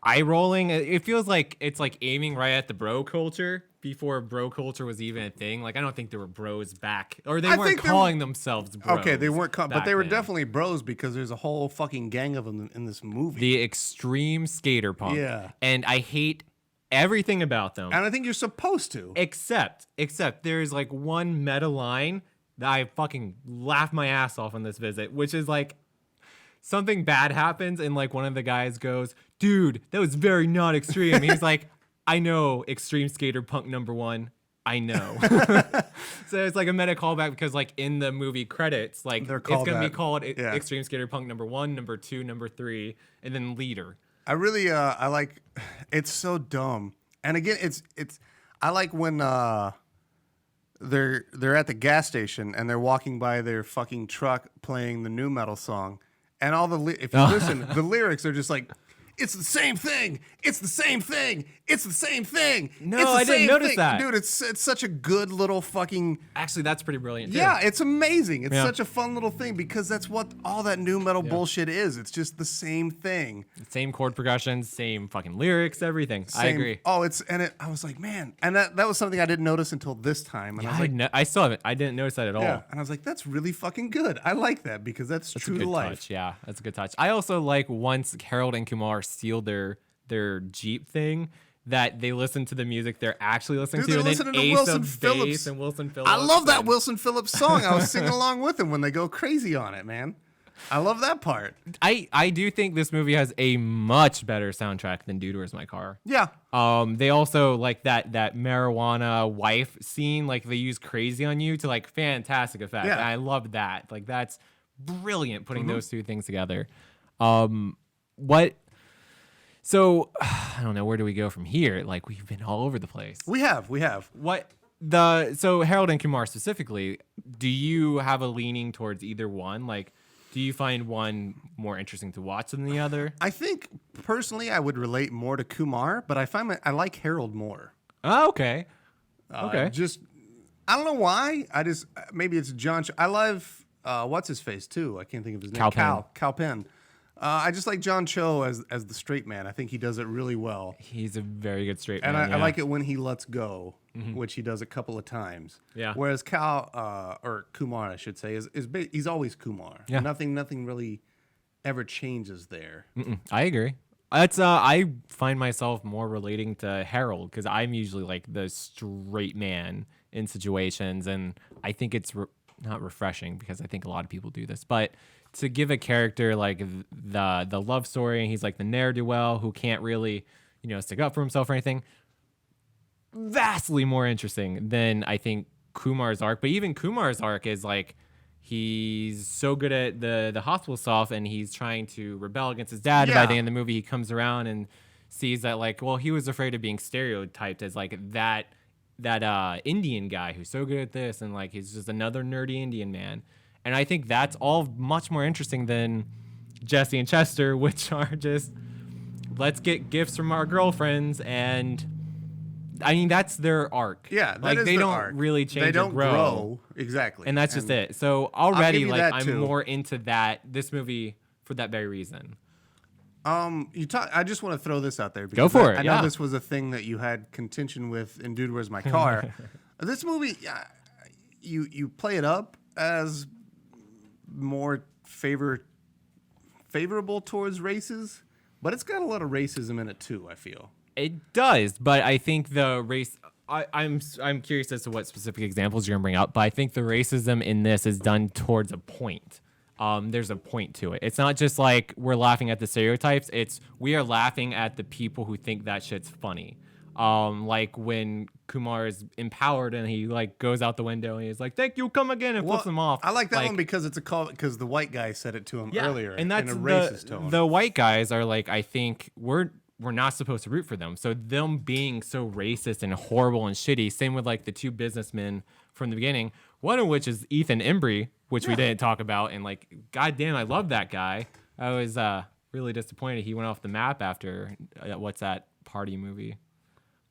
eye rolling. It feels like it's like aiming right at the bro culture before bro culture was even a thing. Like I don't think there were bros back, or they weren't calling themselves bros. Okay, they weren't, but they were then. definitely bros because there's a whole fucking gang of them in this movie. The extreme skater punk. Yeah. And I hate everything about them. And I think you're supposed to. Except there's like one meta line that I fucking laughed my ass off on this visit, which is like something bad happens and like one of the guys goes, "Dude, that was very not extreme." And he's like, "I know, extreme skater punk number one. I know." So it's like a meta callback because like in the movie credits, like it's gonna be called Extreme Skater Punk number 1, number 2, number 3, and then leader. I really I like it's so dumb. And again, it's I like when they're at the gas station and they're walking by their fucking truck playing the new metal song. And all if you listen, the lyrics are just like, "It's the same thing. It's the same thing. It's the same thing." No, it's the I didn't same notice thing. that. Dude, it's such a good little fucking. Actually, that's pretty brilliant too. Yeah, it's amazing. It's such a fun little thing because that's what all that new metal bullshit is. It's just the same thing. Same chord progressions, same fucking lyrics, everything. I agree. Oh, I was like, man, and that was something I didn't notice until this time. And I was like, I still haven't. I didn't notice that at all. yeah, and I was like, that's really fucking good. I like that because that's true a to good life. touch. Yeah, that's a good touch. I also like once Harold and Kumar steal their Jeep thing, that they listen to the music they're actually listening Dude, to. they're And then listening to Ace Wilson of Phillips. Bass and Wilson Phillips. I love that and- Wilson Phillips song. I was singing along with them when they go crazy on it, man. I love that part. I do think this movie has a much better soundtrack than Dude, Where's My Car? Yeah. They also like that marijuana wife scene, like they use Crazy on You to like fantastic effect. Yeah. And I love that. Like that's brilliant putting those two things together. So I don't know, where do we go from here? Like we've been all over the place. We have. So Harold and Kumar specifically, do you have a leaning towards either one? Like, do you find one more interesting to watch than the other? I think personally I would relate more to Kumar, but I like Harold more. Oh, okay. Okay. Just I don't know why. Maybe it's John. I love what's his face too. I can't think of his name. Cal Penn. I just like John Cho as the straight man. I think he does it really well. He's a very good straight And man. I like it when he lets go, which he does a couple of times. Yeah. Whereas or Kumar, I should say, he's always Kumar. Yeah. Nothing really ever changes there. I agree. That's I find myself more relating to Harold because I'm usually like the straight man in situations, and I think it's not refreshing because I think a lot of people do this, but to give a character like the love story, and he's like the ne'er-do-well who can't really, stick up for himself or anything, vastly more interesting than I think Kumar's arc. But even Kumar's arc is like he's so good at the hospital stuff, and he's trying to rebel against his dad. And by the end of the movie, he comes around and sees that like, well, he was afraid of being stereotyped as like that Indian guy who's so good at this, and like he's just another nerdy Indian man. And I think that's all much more interesting than Jesse and Chester, which are just let's get gifts from our girlfriends, and I mean that's their arc. Yeah, that like is they their don't arc. really change. They don't or grow. Exactly, and that's just it. So already, give you like that, I'm too. more into this movie for that very reason. I just want to throw this out there. Go Because for it. I know Yeah. this was a thing that you had contention with in Dude, Where's My Car? This movie, you play it up as more favorable towards races, but it's got a lot of racism in it too, I feel. It does, but I think the race. I'm curious as to what specific examples you're gonna bring up, but I think the racism in this is done towards a point. There's a point to it. It's not just like we're laughing at the stereotypes. It's we are laughing at the people who think that shit's funny. Like when Kumar is empowered and he like goes out the window and he's like, "Thank you, come again," and flips them off. I like that one because it's a call because the white guy said it to him earlier and that's in a racist tone. The white guys are like, I think we're not supposed to root for them. So them being so racist and horrible and shitty. Same with like the two businessmen from the beginning. One of which is Ethan Embry, which we didn't talk about. And like, goddamn, I love that guy. I was really disappointed he went off the map after what's that party movie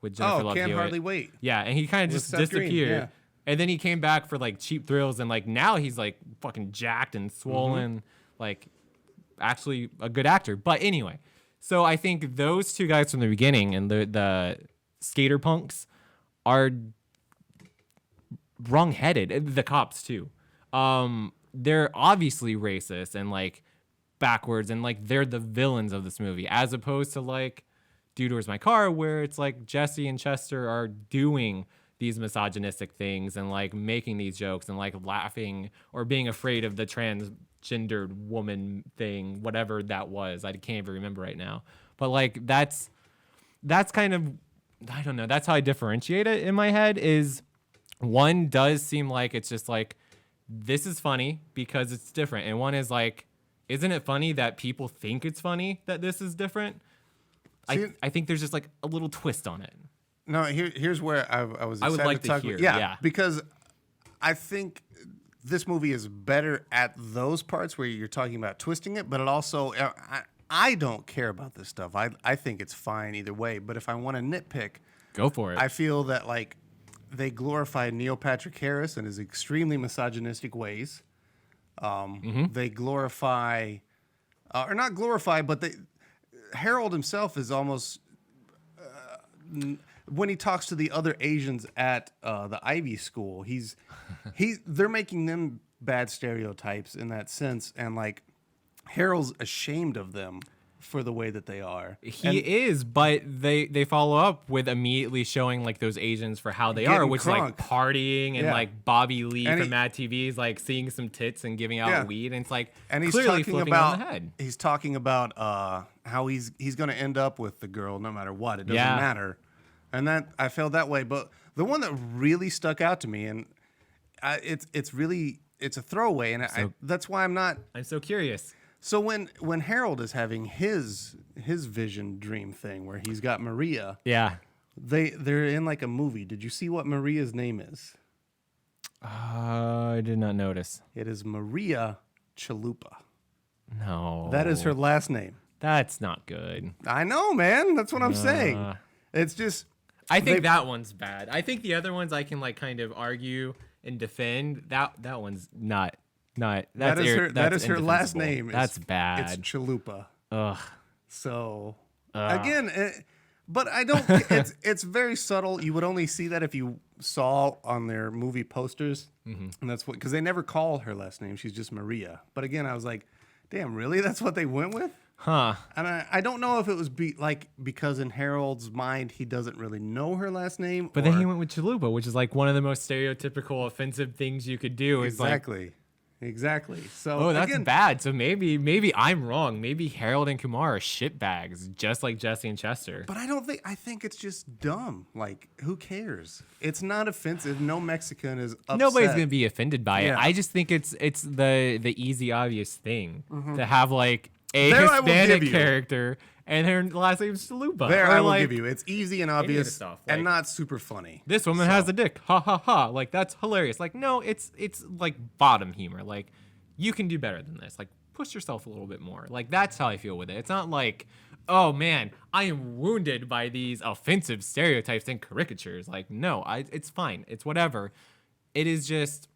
with Jennifer Love Can't Hewitt. Hardly Wait. Yeah, and he kind of With just Seth Green, disappeared. yeah. And then he came back for like Cheap Thrills, and like now he's like fucking jacked and swollen, like actually a good actor. But anyway, so I think those two guys from the beginning and the skater punks are wrong-headed. The cops too. They're obviously racist and like backwards, and like they're the villains of this movie, as opposed to like Dude, Where's My Car, where it's like Jesse and Chester are doing these misogynistic things and like making these jokes and like laughing or being afraid of the transgendered woman thing, whatever that was. I can't even remember right now. But like that's kind of, I don't know, that's how I differentiate it in my head. Is one does seem like it's just like, this is funny because it's different, and one is like, isn't it funny that people think it's funny that this is different? I think there's just like a little twist on it. No, here's where I was excited I would like to talk to hear. about. Yeah, because I think this movie is better at those parts where you're talking about twisting it, but it also I don't care about this stuff. I think it's fine either way. But if I want to nitpick, Go for it. I feel that like they glorify Neil Patrick Harris and his extremely misogynistic ways. They glorify, or not glorify, but Harold himself is almost when he talks to the other Asians at the Ivy School, they're making them bad stereotypes in that sense, and like Harold's ashamed of them for the way that they are. He is, but they follow up with immediately showing like those Asians for how they are, Getting which is like crunk. partying and Yeah. like Bobby Lee And from he- Mad TV is like seeing some tits and giving out Yeah. weed, and it's like And he's clearly talking flipping about on the head. he's talking about how he's going to end up with the girl no matter what. It doesn't Yeah. matter. And that I felt that way, but the one that really stuck out to me, and it's really a throwaway, and that's why I'm not. I'm so curious. So when Harold is having his vision dream thing where he's got Maria, Yeah. they're in like a movie. Did you see what Maria's name is? I did not notice. It is Maria Chalupa. No. That is her last name. That's not good. I know, man. That's what I'm saying. It's just I think They- that one's bad. I think the other ones I can like kind of argue and defend. That one's not. That's that is her last indefensible. name. That's It's bad. Chalupa. Ugh. So again, but I don't. It's very subtle. You would only see that if you saw on their movie posters, and that's what because they never call her last name. She's just Maria. But again, I was like, damn, really? That's what they went with? Huh. And I don't know if it was because in Harold's mind he doesn't really know her last name. But then he went with Chalupa, which is like one of the most stereotypical offensive things you could do. Is like, exactly. So oh, that's again, bad. So maybe I'm wrong. Maybe Harold and Kumar are shitbags, just like Jesse and Chester. But I think it's just dumb. Like, who cares? It's not offensive. No Mexican is upset. Nobody's gonna be offended by it. Yeah. I just think it's the easy obvious thing to have like a There I will Hispanic give you. character and her last name's Chalupa. There, Or, I will like, give you. It's easy and obvious stuff, and like- not super funny. This woman has a dick. Ha ha ha. Like that's hilarious. Like no, it's like bottom humor. Like you can do better than this. Like push yourself a little bit more. Like that's how I feel with it. It's not like, oh man, I am wounded by these offensive stereotypes and caricatures. Like no, it's fine. It's whatever. It is just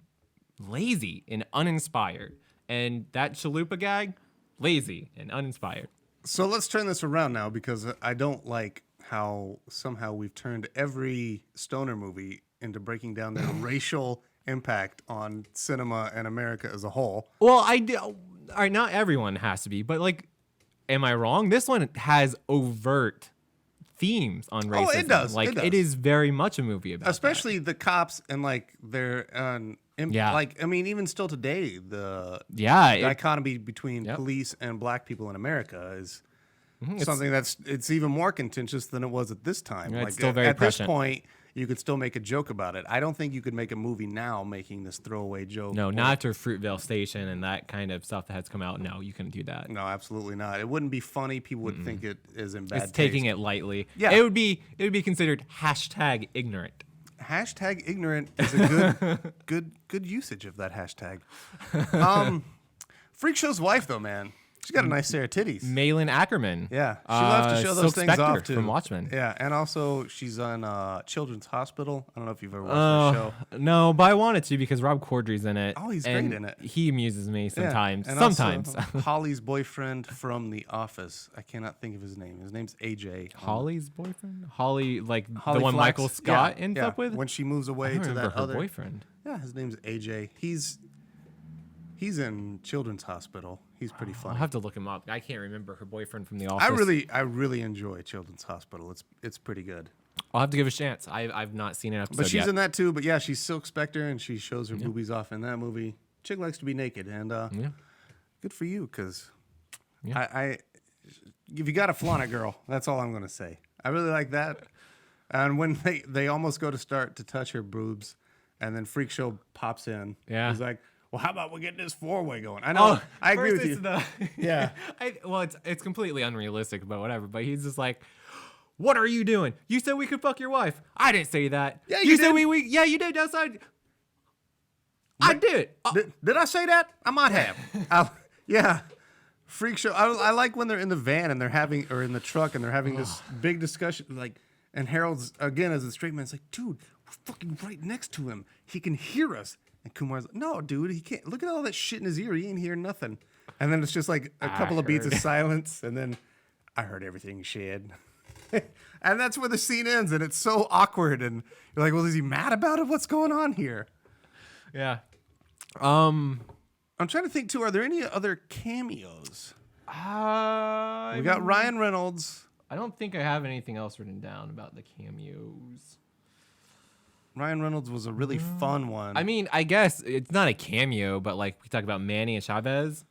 lazy and uninspired. And that Chalupa gag, lazy and uninspired. So let's turn this around now because I don't like how somehow we've turned every stoner movie into breaking down their racial impact on cinema and America as a whole. Well, all right, not everyone has to be, but like, am I wrong? This one has overt themes on racism. Oh, it does. Like, It does. it is very much a movie about Especially the cops and like their Yeah. like I mean even still today the Yeah, it- dichotomy between Yep. police and black people in America is it's- something it's even more contentious than it was at this time. Yeah, it's Like still very at this prescient. point you could still make a joke about it. I don't think you could make a movie now making this throwaway joke. No, or- not after Fruitvale Station and that kind of stuff that has come out. No, you couldn't do that. No, absolutely not. It wouldn't be funny. People would think it is in bad It's taking taste. it lightly. Yeah. It would be considered hashtag ignorant. Hashtag ignorant is a good usage of that hashtag. Freak Show's wife though, man. She's got a nice pair of titties. Malin Ackerman. Yeah, she loves to show those Silk things Spectre off too. from Watchmen. Yeah, and also she's on Children's Hospital. I don't know if you've ever watched that show. No, but I wanted to because Rob Corddry's in it. Oh, he's and great in it. He amuses me Yeah, sometimes. and Sometimes. also Holly's boyfriend from The Office. I cannot think of his name. His name's AJ. Holly's boyfriend? Holly, like Holly the one Flex. Michael Scott Yeah, ends yeah. up with? When she moves I away don't to remember that her other boyfriend. Yeah, his name's AJ. He's in Children's Hospital. He's pretty I'll funny. have to look him up. I can't remember her boyfriend from The Office. I really enjoy Children's Hospital. It's pretty good. I'll have to give it a chance. I've not seen an episode But she's yet. in that too. But yeah, she's Silk Spectre and she shows her boobies off in that movie. Chick likes to be naked, and Yeah. good for you, because Yeah. I if you got to flaunt it, girl. That's all I'm gonna say. I really like that. And when they almost go to start to touch her boobs, and then Freak Show pops in. Yeah. He's like, well, how about we get this 4-way going? I know. I agree with first you. it's Yeah. it's completely unrealistic, but whatever. But he's just like, what are you doing? You said we could fuck your wife. I didn't say that. Yeah, you you said did. we yeah, you did outside. I did. Did I say that? I might have. Yeah. Freak Show. I like when they're in the van and they're having, or in the truck and they're having this big discussion. Like, and Harold's, again, as the straight man's like, dude, we're fucking right next to him. He can hear us. And Kumar's like, no, dude, he can't. Look at all that shit in his ear. He ain't hearing nothing. And then it's just like a couple of beats of heard. silence. And then I heard everything you said. And that's where the scene ends. And it's so awkward. And you're like, well, is he mad about it? What's going on here? Yeah. I'm trying to think too. Are there any other cameos? We got Ryan Reynolds. I don't think I have anything else written down about the cameos. Ryan Reynolds was a really fun one. I mean, I guess it's not a cameo, but like we talk about Manny and Chavez,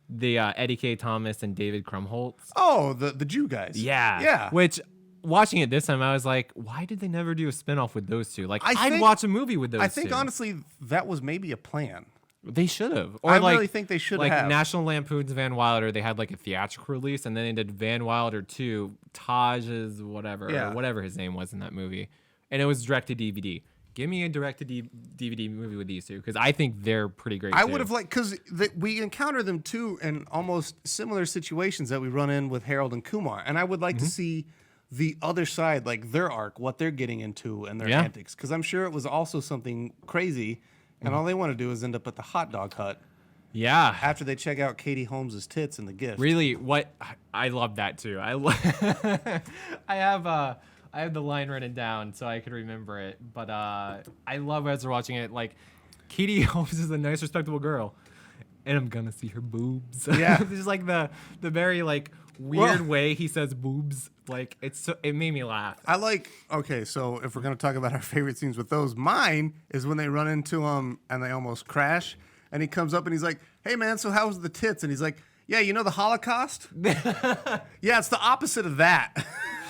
the Eddie K. Thomas and David Krumholtz. Oh, the Jew guys. Yeah. Yeah. Which, watching it this time, I was like, why did they never do a spinoff with those two? Like, I I'd think- watch a movie with those two. I think honestly that was maybe a plan. They should have. Or I like, really think they should like have. National Lampoon's Van Wilder, they had like a theatrical release, and then they did Van Wilder 2, Taj's whatever, Yeah. or whatever his name was in that movie. And it was direct to DVD. Give me a direct to DVD movie with these two, because I think they're pretty great. I too. would have liked, because we encounter them too in almost similar situations that we run in with Harold and Kumar. And I would like to see the other side, like their arc, what they're getting into and their antics. Because I'm sure it was also something crazy. And all they want to do is end up at the hot dog hut Yeah. after they check out Katie Holmes' tits in the gift. Really, what I love that too. I have the line written down so I could remember it. But I love as we're watching it. Like, Katie Holmes is a nice, respectable girl, and I'm gonna see her boobs. Yeah. It's just like the very like weird Well- way he says boobs. Like it made me laugh. I like, okay, so if we're going to talk about our favorite scenes with those, mine is when they run into him and they almost crash. And he comes up and he's like, hey, man, so how was the tits? And he's like, yeah, you know the Holocaust? Yeah, it's the opposite of that.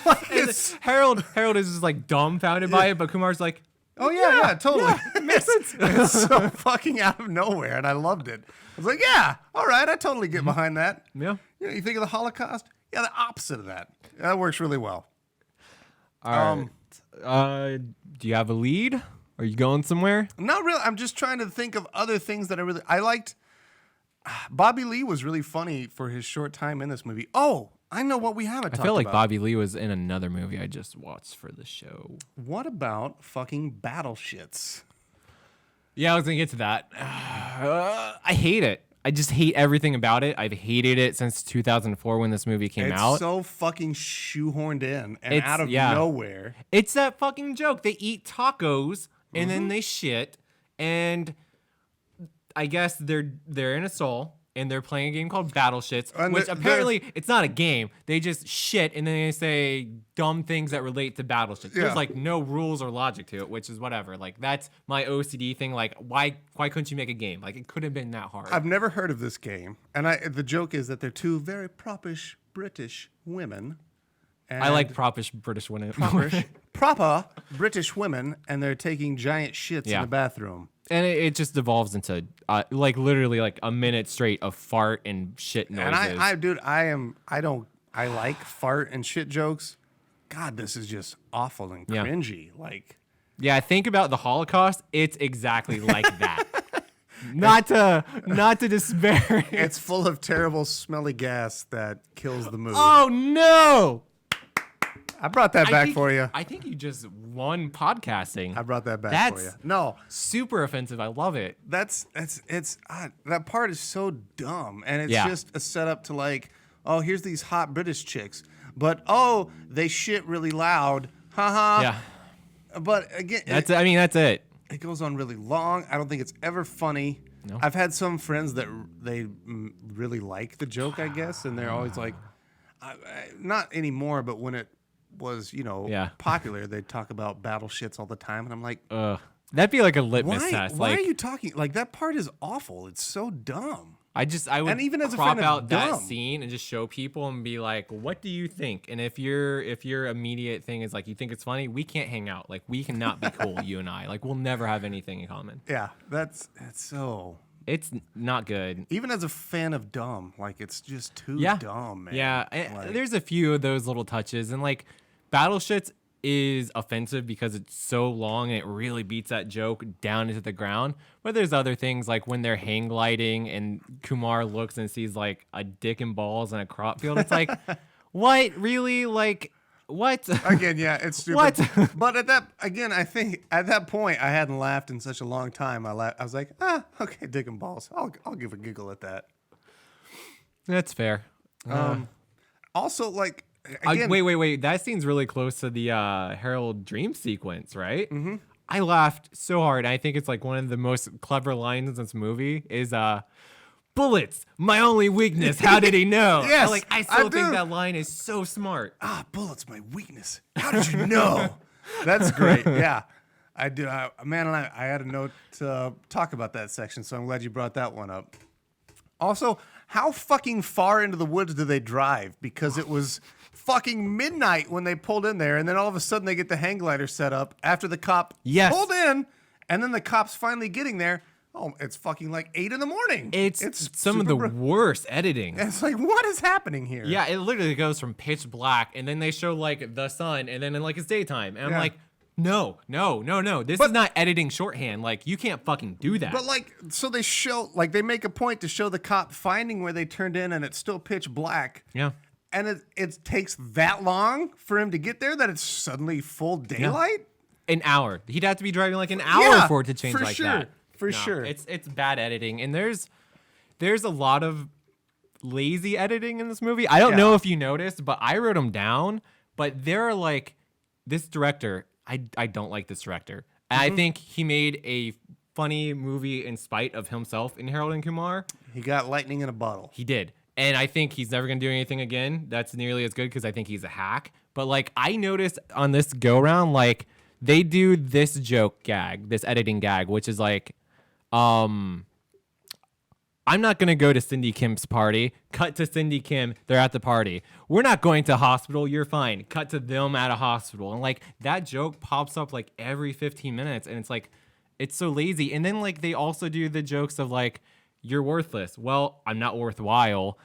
Like, it's, Harold is just like dumbfounded by it, but Kumar's like, oh, yeah, totally. It makes sense. It's so fucking out of nowhere, and I loved it. I was like, yeah, all right, I totally get behind that. yeah. You know, you think of the Holocaust? Yeah, the opposite of that. That works really well. All right. Do you have a lead? Are you going somewhere? Not really. I'm just trying to think of other things that I liked. Bobby Lee was really funny for his short time in this movie. Oh, I know what we haven't I talked feel like about. Bobby Lee was in another movie I just watched for the show. What about fucking battle shits? Yeah, I was gonna get to that. I hate it. I just hate everything about it. I've hated it since 2004 when this movie came It's out. so fucking shoehorned in and It's- out of yeah. nowhere. It's that fucking joke. They eat tacos and then they shit, and I guess they're in a stall and they're playing a game called Battle Shits, And which they're- apparently it's not a game. They just shit and then they say dumb things that relate to Battle Shits. Yeah. There's like no rules or logic to it, which is whatever. Like that's my OCD thing. Like why couldn't you make a game? Like it could have been that hard. I've never heard of this game. And the joke is that they're two very propish British women. I like and- propish British women. proper British women, and they're taking giant shits in Yeah. the bathroom. And it just devolves into like literally like a minute straight of fart and shit noises. And I like fart and shit jokes. God, this is just awful and Yeah. cringy. Like, Yeah, think about the Holocaust. It's exactly like that. not to despair. it's full of terrible, smelly gas that kills the mood. Oh no! I brought that I back think- for you. I think you just won podcasting. I brought that back for you. That's No, super offensive. I love it. that part is so dumb, and it's Yeah. just a setup to like, oh, here's these hot British chicks, but oh, they shit really loud, haha. Yeah, But again, that's it. it goes on really long. I don't think it's ever funny. No. I've had some friends that they really like the joke, I guess, and they're always like, not anymore, but when it was, Yeah. popular, they'd talk about battle shits all the time, and I'm like, That'd be like a litmus why? test. Why like are you talking like that? Part is awful. It's so dumb. I would And even as a crop fan of out that dumb. scene and just show people and be like, "What do you think?" And if your immediate thing is like you think it's funny, we can't hang out. Like we cannot be cool, you and I. Like we'll never have anything in common. Yeah, that's so. It's not good. Even as a fan of dumb, like it's just too Yeah, dumb, man. Yeah, Like, there's a few of those little touches, and like Battle Shits is offensive because it's so long and it really beats that joke down into the ground. But there's other things like when they're hang gliding and Kumar looks and sees like a dick and balls in a crop field. It's like, what really? Like, what? Again, yeah, it's stupid. What? But I think at that point, I hadn't laughed in such a long time. I was like, okay, dick and balls. I'll give a giggle at that. That's fair. Also, like, again, Wait. That scene's really close to the Harold dream sequence, right? Mm-hmm. I laughed so hard. I think it's like one of the most clever lines in this movie is bullets, my only weakness. How did he know? Yes, Like, I still think do. that line is so smart. Bullets, my weakness. How did you know? That's great. Yeah, I do. Man, I had a note to talk about that section, so I'm glad you brought that one up. Also, how fucking far into the woods do they drive? Because it was fucking midnight when they pulled in there, and then all of a sudden they get the hang glider set up after the cop pulled in, and then the cops finally getting there. Oh, it's fucking like 8 in the morning. It's some of the worst editing. It's like, what is happening here? Yeah, it literally goes from pitch black, and then they show like the sun, and then like it's daytime, and I'm like, no. This is not editing shorthand. Like, you can't fucking do that. But like, so they show, like, they make a point to show the cop finding where they turned in, and it's still pitch black. Yeah. And it takes that long for him to get there that it's suddenly full daylight. An hour. He'd have to be driving like an hour for it to change like sure. that. For No, sure. It's bad editing, and there's a lot of lazy editing in this movie. I don't know if you noticed, but I wrote them down. But there are like this director. I don't like this director. And I think he made a funny movie in spite of himself in Harold and Kumar. He got lightning in a bottle. He did. And I think he's never going to do anything again that's nearly as good because I think he's a hack. But like, I noticed on this go round, like, they do this joke gag, this editing gag, which is like, I'm not going to go to Cindy Kim's party. Cut to Cindy Kim. They're at the party. We're not going to hospital. You're fine. Cut to them at a hospital. And like, that joke pops up like every 15 minutes. And it's like, it's so lazy. And then like, they also do the jokes of like, you're worthless. Well, I'm not worthwhile.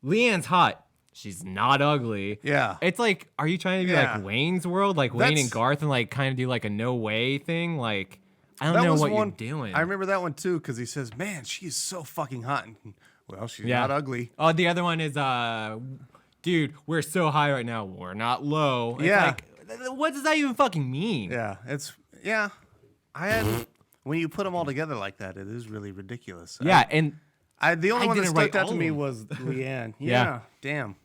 Leanne's hot. She's not ugly. Yeah. It's like, are you trying to be like Wayne's World? Like Wayne and Garth and like kind of do like a no way thing? Like, I don't know what you're doing. I remember that one too, because he says, man, she's so fucking hot. And, well, she's not ugly. Oh, the other one is, dude, we're so high right now. We're not low. It's like, what does that even fucking mean? Yeah. When you put them all together like that, it is really ridiculous. Yeah, and the only one that didn't stuck write out all to of me them. was Leanne. Yeah. Damn.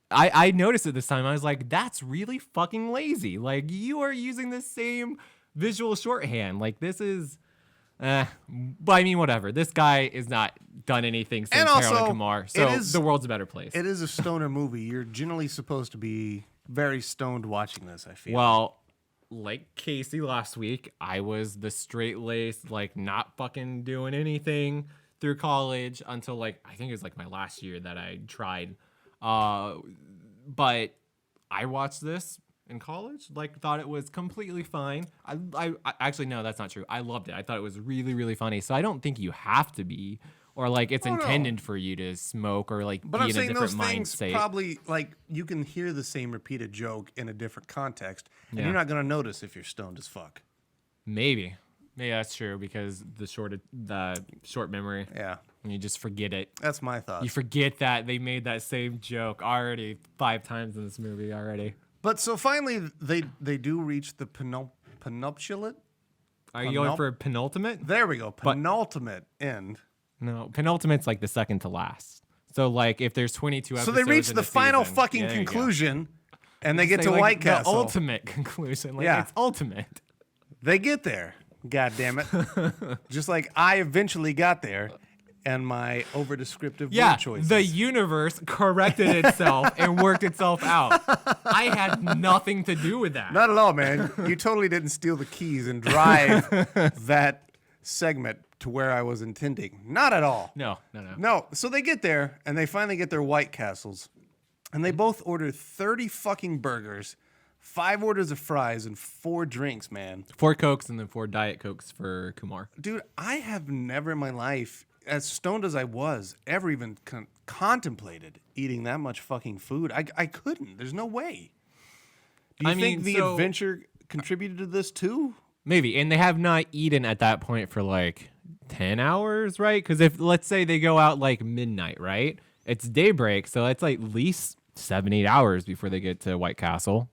I noticed it this time. I was like, that's really fucking lazy. Like, you are using the same visual shorthand. Like, this is, but I mean, whatever. This guy is not done anything since Harold and Kumar, so the world's a better place. It is a stoner movie. You're generally supposed to be very stoned watching this, I feel. Well, like Casey last week, I was the straight-laced, like, not fucking doing anything through college until, like, I think it was, like, my last year that I tried. But I watched this in college, like, thought it was completely fine. I actually, no, that's not true. I loved it. I thought it was really, really funny. So I don't think you have to be, or like it's intended for you to smoke or like But be I'm in a saying different those mind things state. probably, like, you can hear the same repeated joke in a different context, and Yeah. you're not going to notice if you're stoned as fuck. Maybe that's true because the short memory. Yeah. And you just forget it. That's my thought. You forget that they made that same joke already 5 times in this movie already. But so finally, they do reach the penultimate. Are you going for penultimate? There we go. Penultimate end. No, penultimate's like the second to last. So like if there's 22 episodes, So they reach in the a final season, fucking there you go. conclusion, and they get Say, to like, White Castle. The ultimate conclusion. Like it's ultimate. They get there. God damn it. Just like I eventually got there, and my over-descriptive word choices. The universe corrected itself and worked itself out. I had nothing to do with that. Not at all, man. You totally didn't steal the keys and drive that segment to where I was intending. Not at all. No. No. So they get there, and they finally get their White Castles, and they both order 30 fucking burgers, 5 orders of fries, and 4 drinks, man. 4 Cokes and then 4 Diet Cokes for Kumar. Dude, I have never in my life, as stoned as I was, ever even contemplated eating that much fucking food. I couldn't. There's no way. Do you think the adventure contributed to this too? Maybe. And they have not eaten at that point for like 10 hours, right? Because if, let's say they go out like midnight, right? It's daybreak, so it's like at least 7-8 hours before they get to White Castle.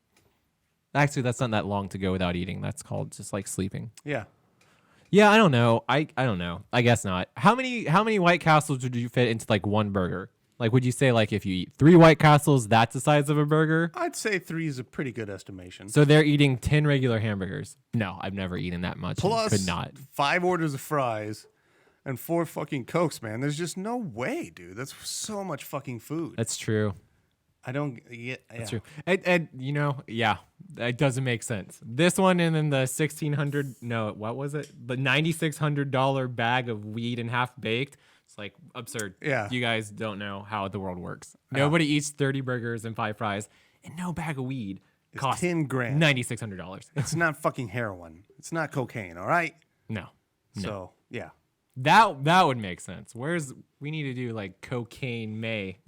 Actually, that's not that long to go without eating. That's called just like sleeping. Yeah. Yeah, I don't know. I don't know. I guess not. How many White Castles would you fit into like one burger? Like, would you say like if you eat 3 White Castles, that's the size of a burger? I'd say 3 is a pretty good estimation. So they're eating 10 regular hamburgers. No, I've never eaten that much. Plus Could not. 5 orders of fries. and 4 fucking Cokes, man. There's just no way, dude. That's so much fucking food. That's true. I don't get. Yeah. That's true. And yeah, it doesn't make sense. This one and then the what was it? The $9,600 bag of weed and half baked. It's like absurd. Yeah. You guys don't know how the world works. Nobody eats 30 burgers and 5 fries, and no bag of weed costs $10,000. $9,600. It's not fucking heroin. It's not cocaine. All right. No. So yeah. That would make sense. We need to do like cocaine May.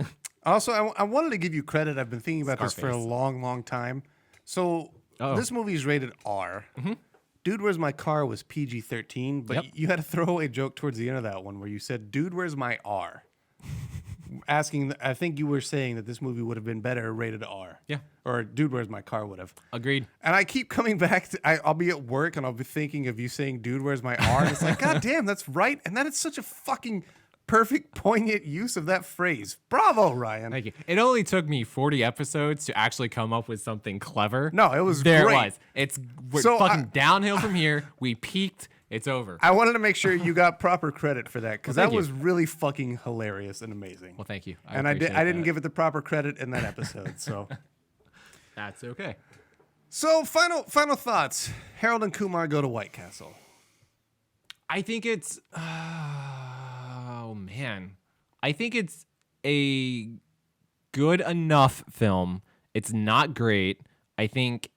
Also, I wanted to give you credit. I've been thinking about this for a Scarface. long, long time. So this movie is rated R. Dude, Where's My Car was PG-13, but Yep. you had a throwaway joke towards the end of that one where you said, Dude, Where's My R? I think you were saying that this movie would have been better rated R. Yeah. Or Dude, Where's My Car would have. Agreed. And I keep coming back to, I'll be at work and I'll be thinking of you saying, Dude, Where's My R? And it's like, God damn, that's right. And that is such a fucking perfect, poignant use of that phrase. Bravo, Ryan. Thank you. It only took me 40 episodes to actually come up with something clever. No, it was there. great. It was. We're So fucking downhill from here. We peaked. It's over. I wanted to make sure you got proper credit for that because Well, that thank you. was really fucking hilarious and amazing. Well, thank you. And I appreciate didn't that. give it the proper credit in that episode. So, That's okay. final thoughts. Harold and Kumar go to White Castle. I think it's. Oh man, I think it's a good enough film. It's not great. I think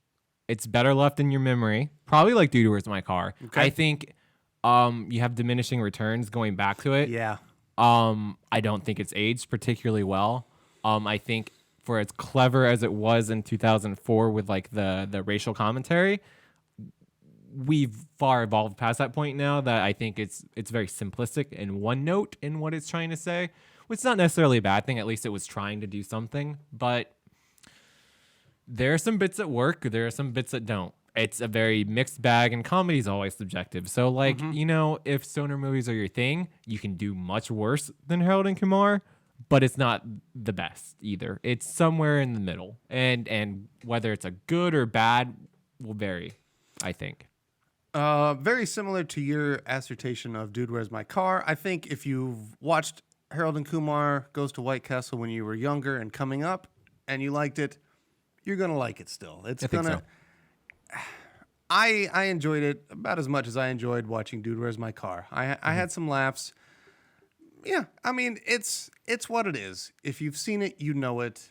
it's better left in your memory. Probably like Dude, Where's My Car. Okay. I think you have diminishing returns going back to it. Yeah. I don't think it's aged particularly well. I think for as clever as it was in 2004 with like the racial commentary, we've far evolved past that point now that I think it's very simplistic and one note in what it's trying to say, which is not necessarily a bad thing. At least it was trying to do something, but there are some bits that work. There are some bits that don't. It's a very mixed bag, and comedy is always subjective. So, like, if stoner movies are your thing, you can do much worse than Harold and Kumar, but it's not the best either. It's somewhere in the middle, and whether it's a good or bad will vary, I think. Very similar to your assertion of Dude, Where's My Car. I think if you've watched Harold and Kumar Goes to White Castle when you were younger and coming up, and you liked it, you're gonna like it still. It's I think gonna. so. I enjoyed it about as much as I enjoyed watching Dude, Where's My Car. I had some laughs. Yeah, I mean it's what it is. If you've seen it, you know it.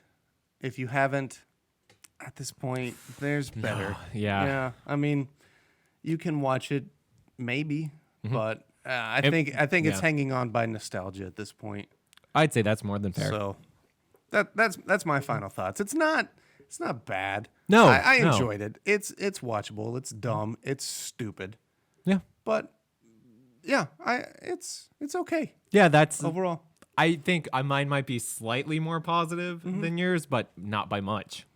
If you haven't, at this point, there's better. yeah. Yeah. I mean, you can watch it, maybe, but I think it's hanging on by nostalgia at this point. I'd say that's more than fair. So that's my final thoughts. It's not bad. No, I no. enjoyed it. It's watchable. It's dumb. It's stupid. Yeah. But yeah, it's okay Yeah, that's overall. I think mine might be slightly more positive than yours, but not by much.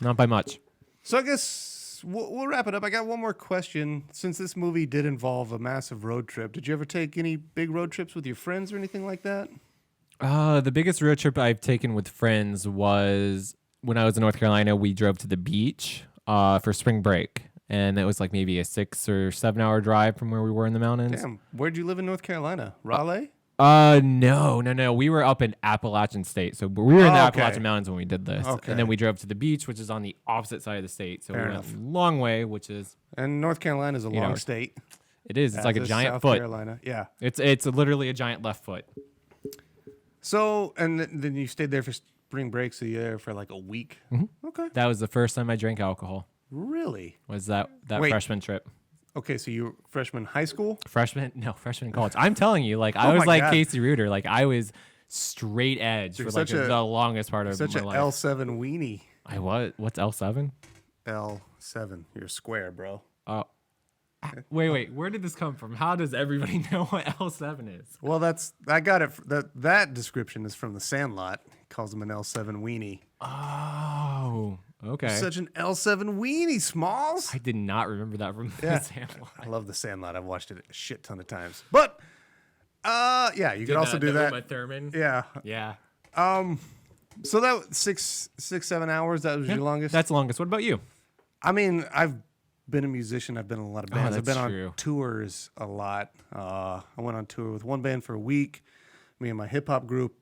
Not by much. So I guess we'll wrap it up. I got one more question. Since this movie did involve a massive road trip, did you ever take any big road trips with your friends or anything like that? The biggest road trip I've taken with friends was when I was in North Carolina. We drove to the beach for spring break, and it was like maybe a 6 or 7 hour drive from where we were in the mountains. Damn, where'd you live in North Carolina? Raleigh? No. We were up in Appalachian State, so we were in the Oh, okay. Appalachian Mountains when we did this, Okay. and then we drove to the beach, which is on the opposite side of the state. So Fair we enough. went a long way, which is And North Carolina is a long hours. state. it is. It's as like a is giant South foot. Carolina. Yeah. It's literally a giant left foot. So, and then you stayed there for spring break, so you're there for like a week. Okay. That was the first time I drank alcohol. Really? Was that Wait. freshman trip? Okay, so you were freshman high school? Freshman in college. I'm telling you, like I Oh was my like God. Casey Reuter. Like I was straight edge You're for like such a- the longest part of Such my an life. L7 weenie. I was. What's L7? L7. You're square, bro. Oh. Wait. Where did this come from? How does everybody know what L7 is? Well, I got it. That description is from The Sandlot. He calls him an L7 weenie. Oh, okay. Such an L7 weenie, Smalls. I did not remember that from Yeah. the sample. I love The Sandlot. I've watched it a shit ton of times. But, yeah, you could also do that. Uma Thurman. Yeah. Yeah. So that 6, 7 hours. That was your longest. That's longest. What about you? I mean, I've been a musician. I've been in a lot of bands. I've that's been true. on tours a lot. I went on tour with one band for a week. Me and my hip hop group.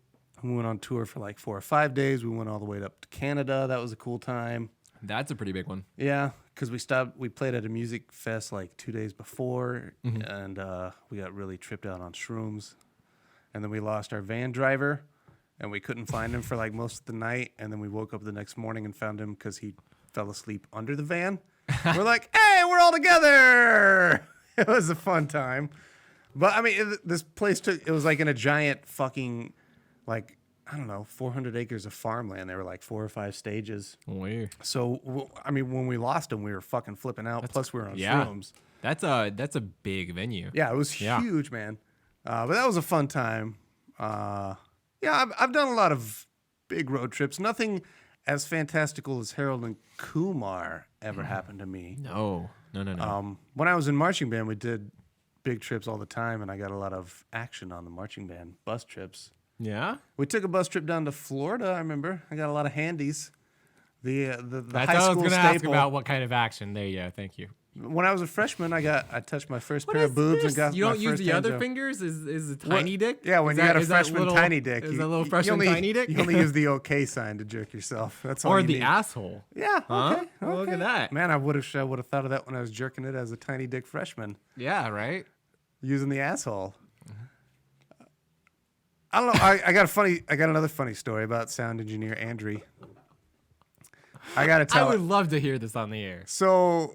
We went on tour for like 4 or 5 days. We went all the way up to Canada. That was a cool time. That's a pretty big one. Yeah, because we played at a music fest like 2 days before, and we got really tripped out on shrooms. And then we lost our van driver, and we couldn't find him for like most of the night. And then we woke up the next morning and found him because he fell asleep under the van. We're like, hey, we're all together. It was a fun time. But I mean, this place it was like in a giant fucking, like, I don't know, 400 acres of farmland. There were like 4 or 5 stages. Weird. So, I mean, when we lost him, we were fucking flipping out. Plus, we were on shrooms. That's a big venue. Yeah, it was huge, man. But that was a fun time. Yeah, I've done a lot of big road trips. Nothing as fantastical as Harold and Kumar ever happened to me. No. When I was in marching band, we did big trips all the time, and I got a lot of action on the marching band bus trips. Yeah. We took a bus trip down to Florida. I remember I got a lot of handies. The That's high what I was school going to ask staple. about. What kind of action? There you go. Thank you. When I was a freshman, I touched my first pair of boobs and got You my don't use first the hand other job. fingers? Is a tiny dick? Yeah, when Is you that- got a is that freshman little- tiny dick, Is you, that little you freshman only, tiny dick? You only use the OK sign to jerk yourself. That's all Or you the need. asshole. Yeah. Huh? Okay. Well, look at that. Man, I would have thought of that when I was jerking it as a tiny dick freshman, Yeah, right? using the asshole. I don't know. I got another funny story about sound engineer Andrew. I gotta I tell. would love to hear this on the air. So,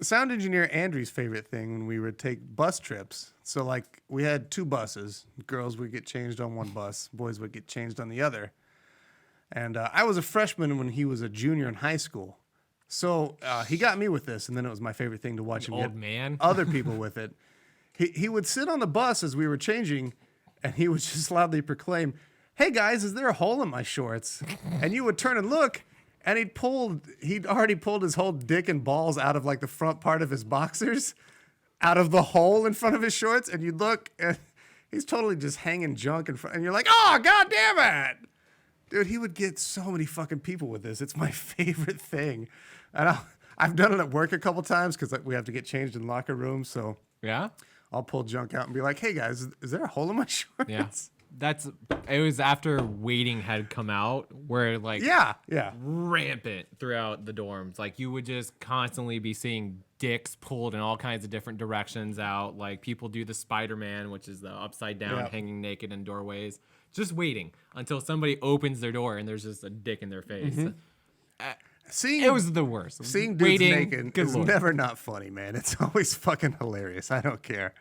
sound engineer Andrew's favorite thing when we would take bus trips. So, like, we had 2 buses. Girls would get changed on one bus. Boys would get changed on the other. And I was a freshman when he was a junior in high school. So he got me with this, and then it was my favorite thing to watch him Old get man. other people with it. He would sit on the bus as we were changing, and he would just loudly proclaim, "Hey guys, is there a hole in my shorts?" And you would turn and look, and he'd already pulled his whole dick and balls out of like the front part of his boxers, out of the hole in front of his shorts, and you'd look, and he's totally just hanging junk in front, and you're like, "Oh, god damn it!" Dude, he would get so many fucking people with this. It's my favorite thing. And I've done it at work a couple times because we have to get changed in locker rooms, so Yeah? I'll pull junk out and be like, "Hey guys, is there a hole in my shorts?" Yeah. It was after Waiting had come out where like Yeah. rampant throughout the dorms. Like you would just constantly be seeing dicks pulled in all kinds of different directions out. Like people do the Spider-Man, which is the upside down Yep. hanging naked in doorways, just waiting until somebody opens their door and there's just a dick in their face. Seeing It was the worst. dudes Waiting, naked good is Lord. never not funny, man. It's always fucking hilarious. I don't care.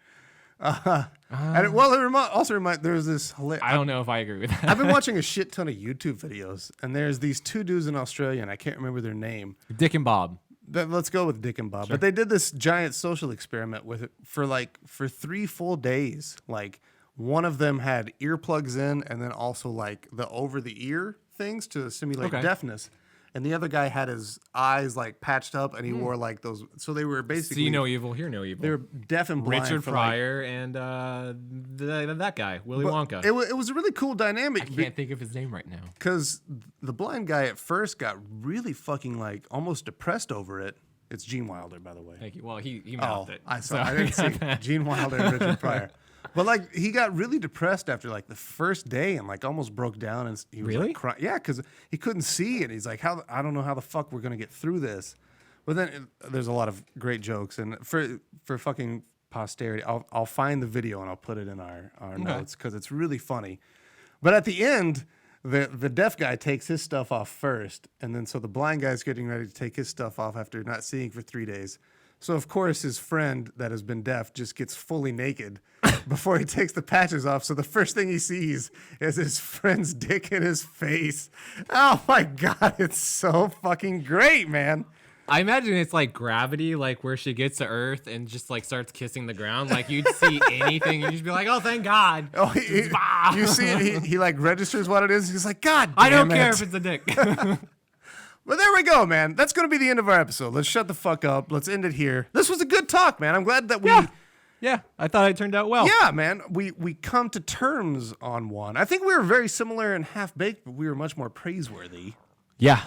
And well, there was this hilarious. I don't know if I agree with that. I've been watching a shit ton of YouTube videos, and there's these 2 dudes in Australia, and I can't remember their name. Dick and Bob. Let's go with Dick and Bob. But they did this giant social experiment with it for 3 full days. Like one of them had earplugs in, and then also like the over the ear things to simulate Okay. deafness. And the other guy had his eyes like patched up, and he wore like those. So they were basically See no evil, hear no evil. they were deaf and blind. Richard for, like- Pryor and that guy, Willy but Wonka. It was a really cool I dynamic. can't think of his name right now. Because the blind guy at first got really fucking like almost depressed over it. It's Gene Wilder, by the way. Thank you. Well, he mouthed it. I so saw. I didn't see Gene Wilder and Richard Pryor. But like he got really depressed after like the first day and like almost broke down and he was Really? like crying. Yeah, because he couldn't see it. He's like, I don't know how the fuck we're gonna get through this. But then there's a lot of great jokes, and for fucking posterity, I'll find the video and I'll put it in our notes because it's really funny. But at the end, the deaf guy takes his stuff off first, and then so the blind guy's getting ready to take his stuff off after not seeing for 3 days. So of course his friend that has been deaf just gets fully naked before he takes the patches off. So the first thing he sees is his friend's dick in his face. Oh my god, it's so fucking great, man. I imagine it's like Gravity, like where she gets to Earth and just like starts kissing the ground. Like you'd see anything, you'd just be like, "Oh, thank God." Oh, you see it, he like registers what it is. He's like, "God damn I don't it." care if it's a dick. But there we go, man. That's going to be the end of our episode. Let's shut the fuck up. Let's end it here. This was a good talk, man. I'm glad that we... Yeah, I thought it turned out well. Yeah, man. We come to terms on one. I think we were very similar and half-baked, but we were much more praiseworthy. Yeah.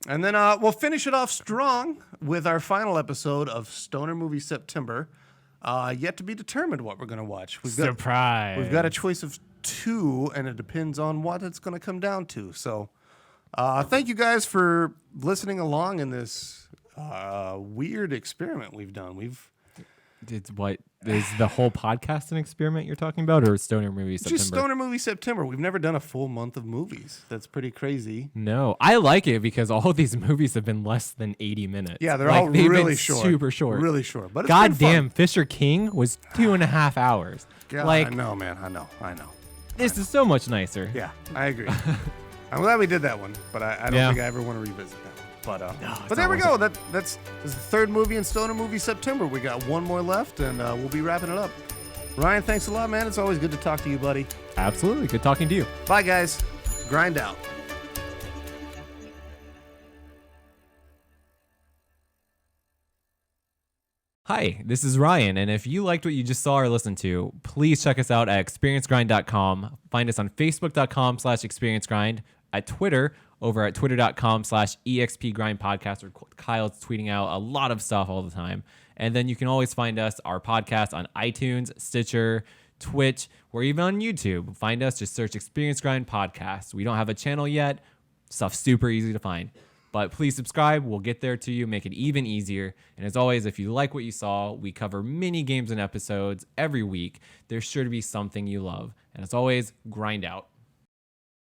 And then we'll finish it off strong with our final episode of Stoner Movie September. Yet to be determined what we're going to watch. Surprise. We've got a choice of 2, and it depends on what it's going to come down to. So thank you guys for listening along in this weird experiment we've done. Is the whole podcast an experiment you're talking about, or Stoner Movie September? Just Stoner Movie September. We've never done a full month of movies. That's pretty crazy. No, I like it because all of these movies have been less than 80 minutes. Yeah, they're all they've really been short. Super short. Really short. But it's been fun. Goddamn, Fisher King was 2.5 hours. God, like, I know, man. I know. this is so much nicer. Yeah, I agree. I'm glad we did that one, but I don't think I ever want to revisit that one. But there we go. That's the 3rd movie in Stoner Movie September. We got 1 more left, and we'll be wrapping it up. Ryan, thanks a lot, man. It's always good to talk to you, buddy. Absolutely. Good talking to you. Bye, guys. Grind out. Hi, this is Ryan, and if you liked what you just saw or listened to, please check us out at experiencegrind.com. Find us on facebook.com/experiencegrind, at Twitter over at twitter.com/expgrindpodcast, where Kyle's tweeting out a lot of stuff all the time. And then you can always find us, our podcast, on iTunes, Stitcher, Twitch. We're even on YouTube. Find us, just search Experience Grind Podcast. We don't have a channel yet. Stuff's super easy to find. But please subscribe. We'll get there to you, make it even easier. And as always, if you like what you saw, we cover mini games and episodes every week. There's sure to be something you love. And as always, grind out.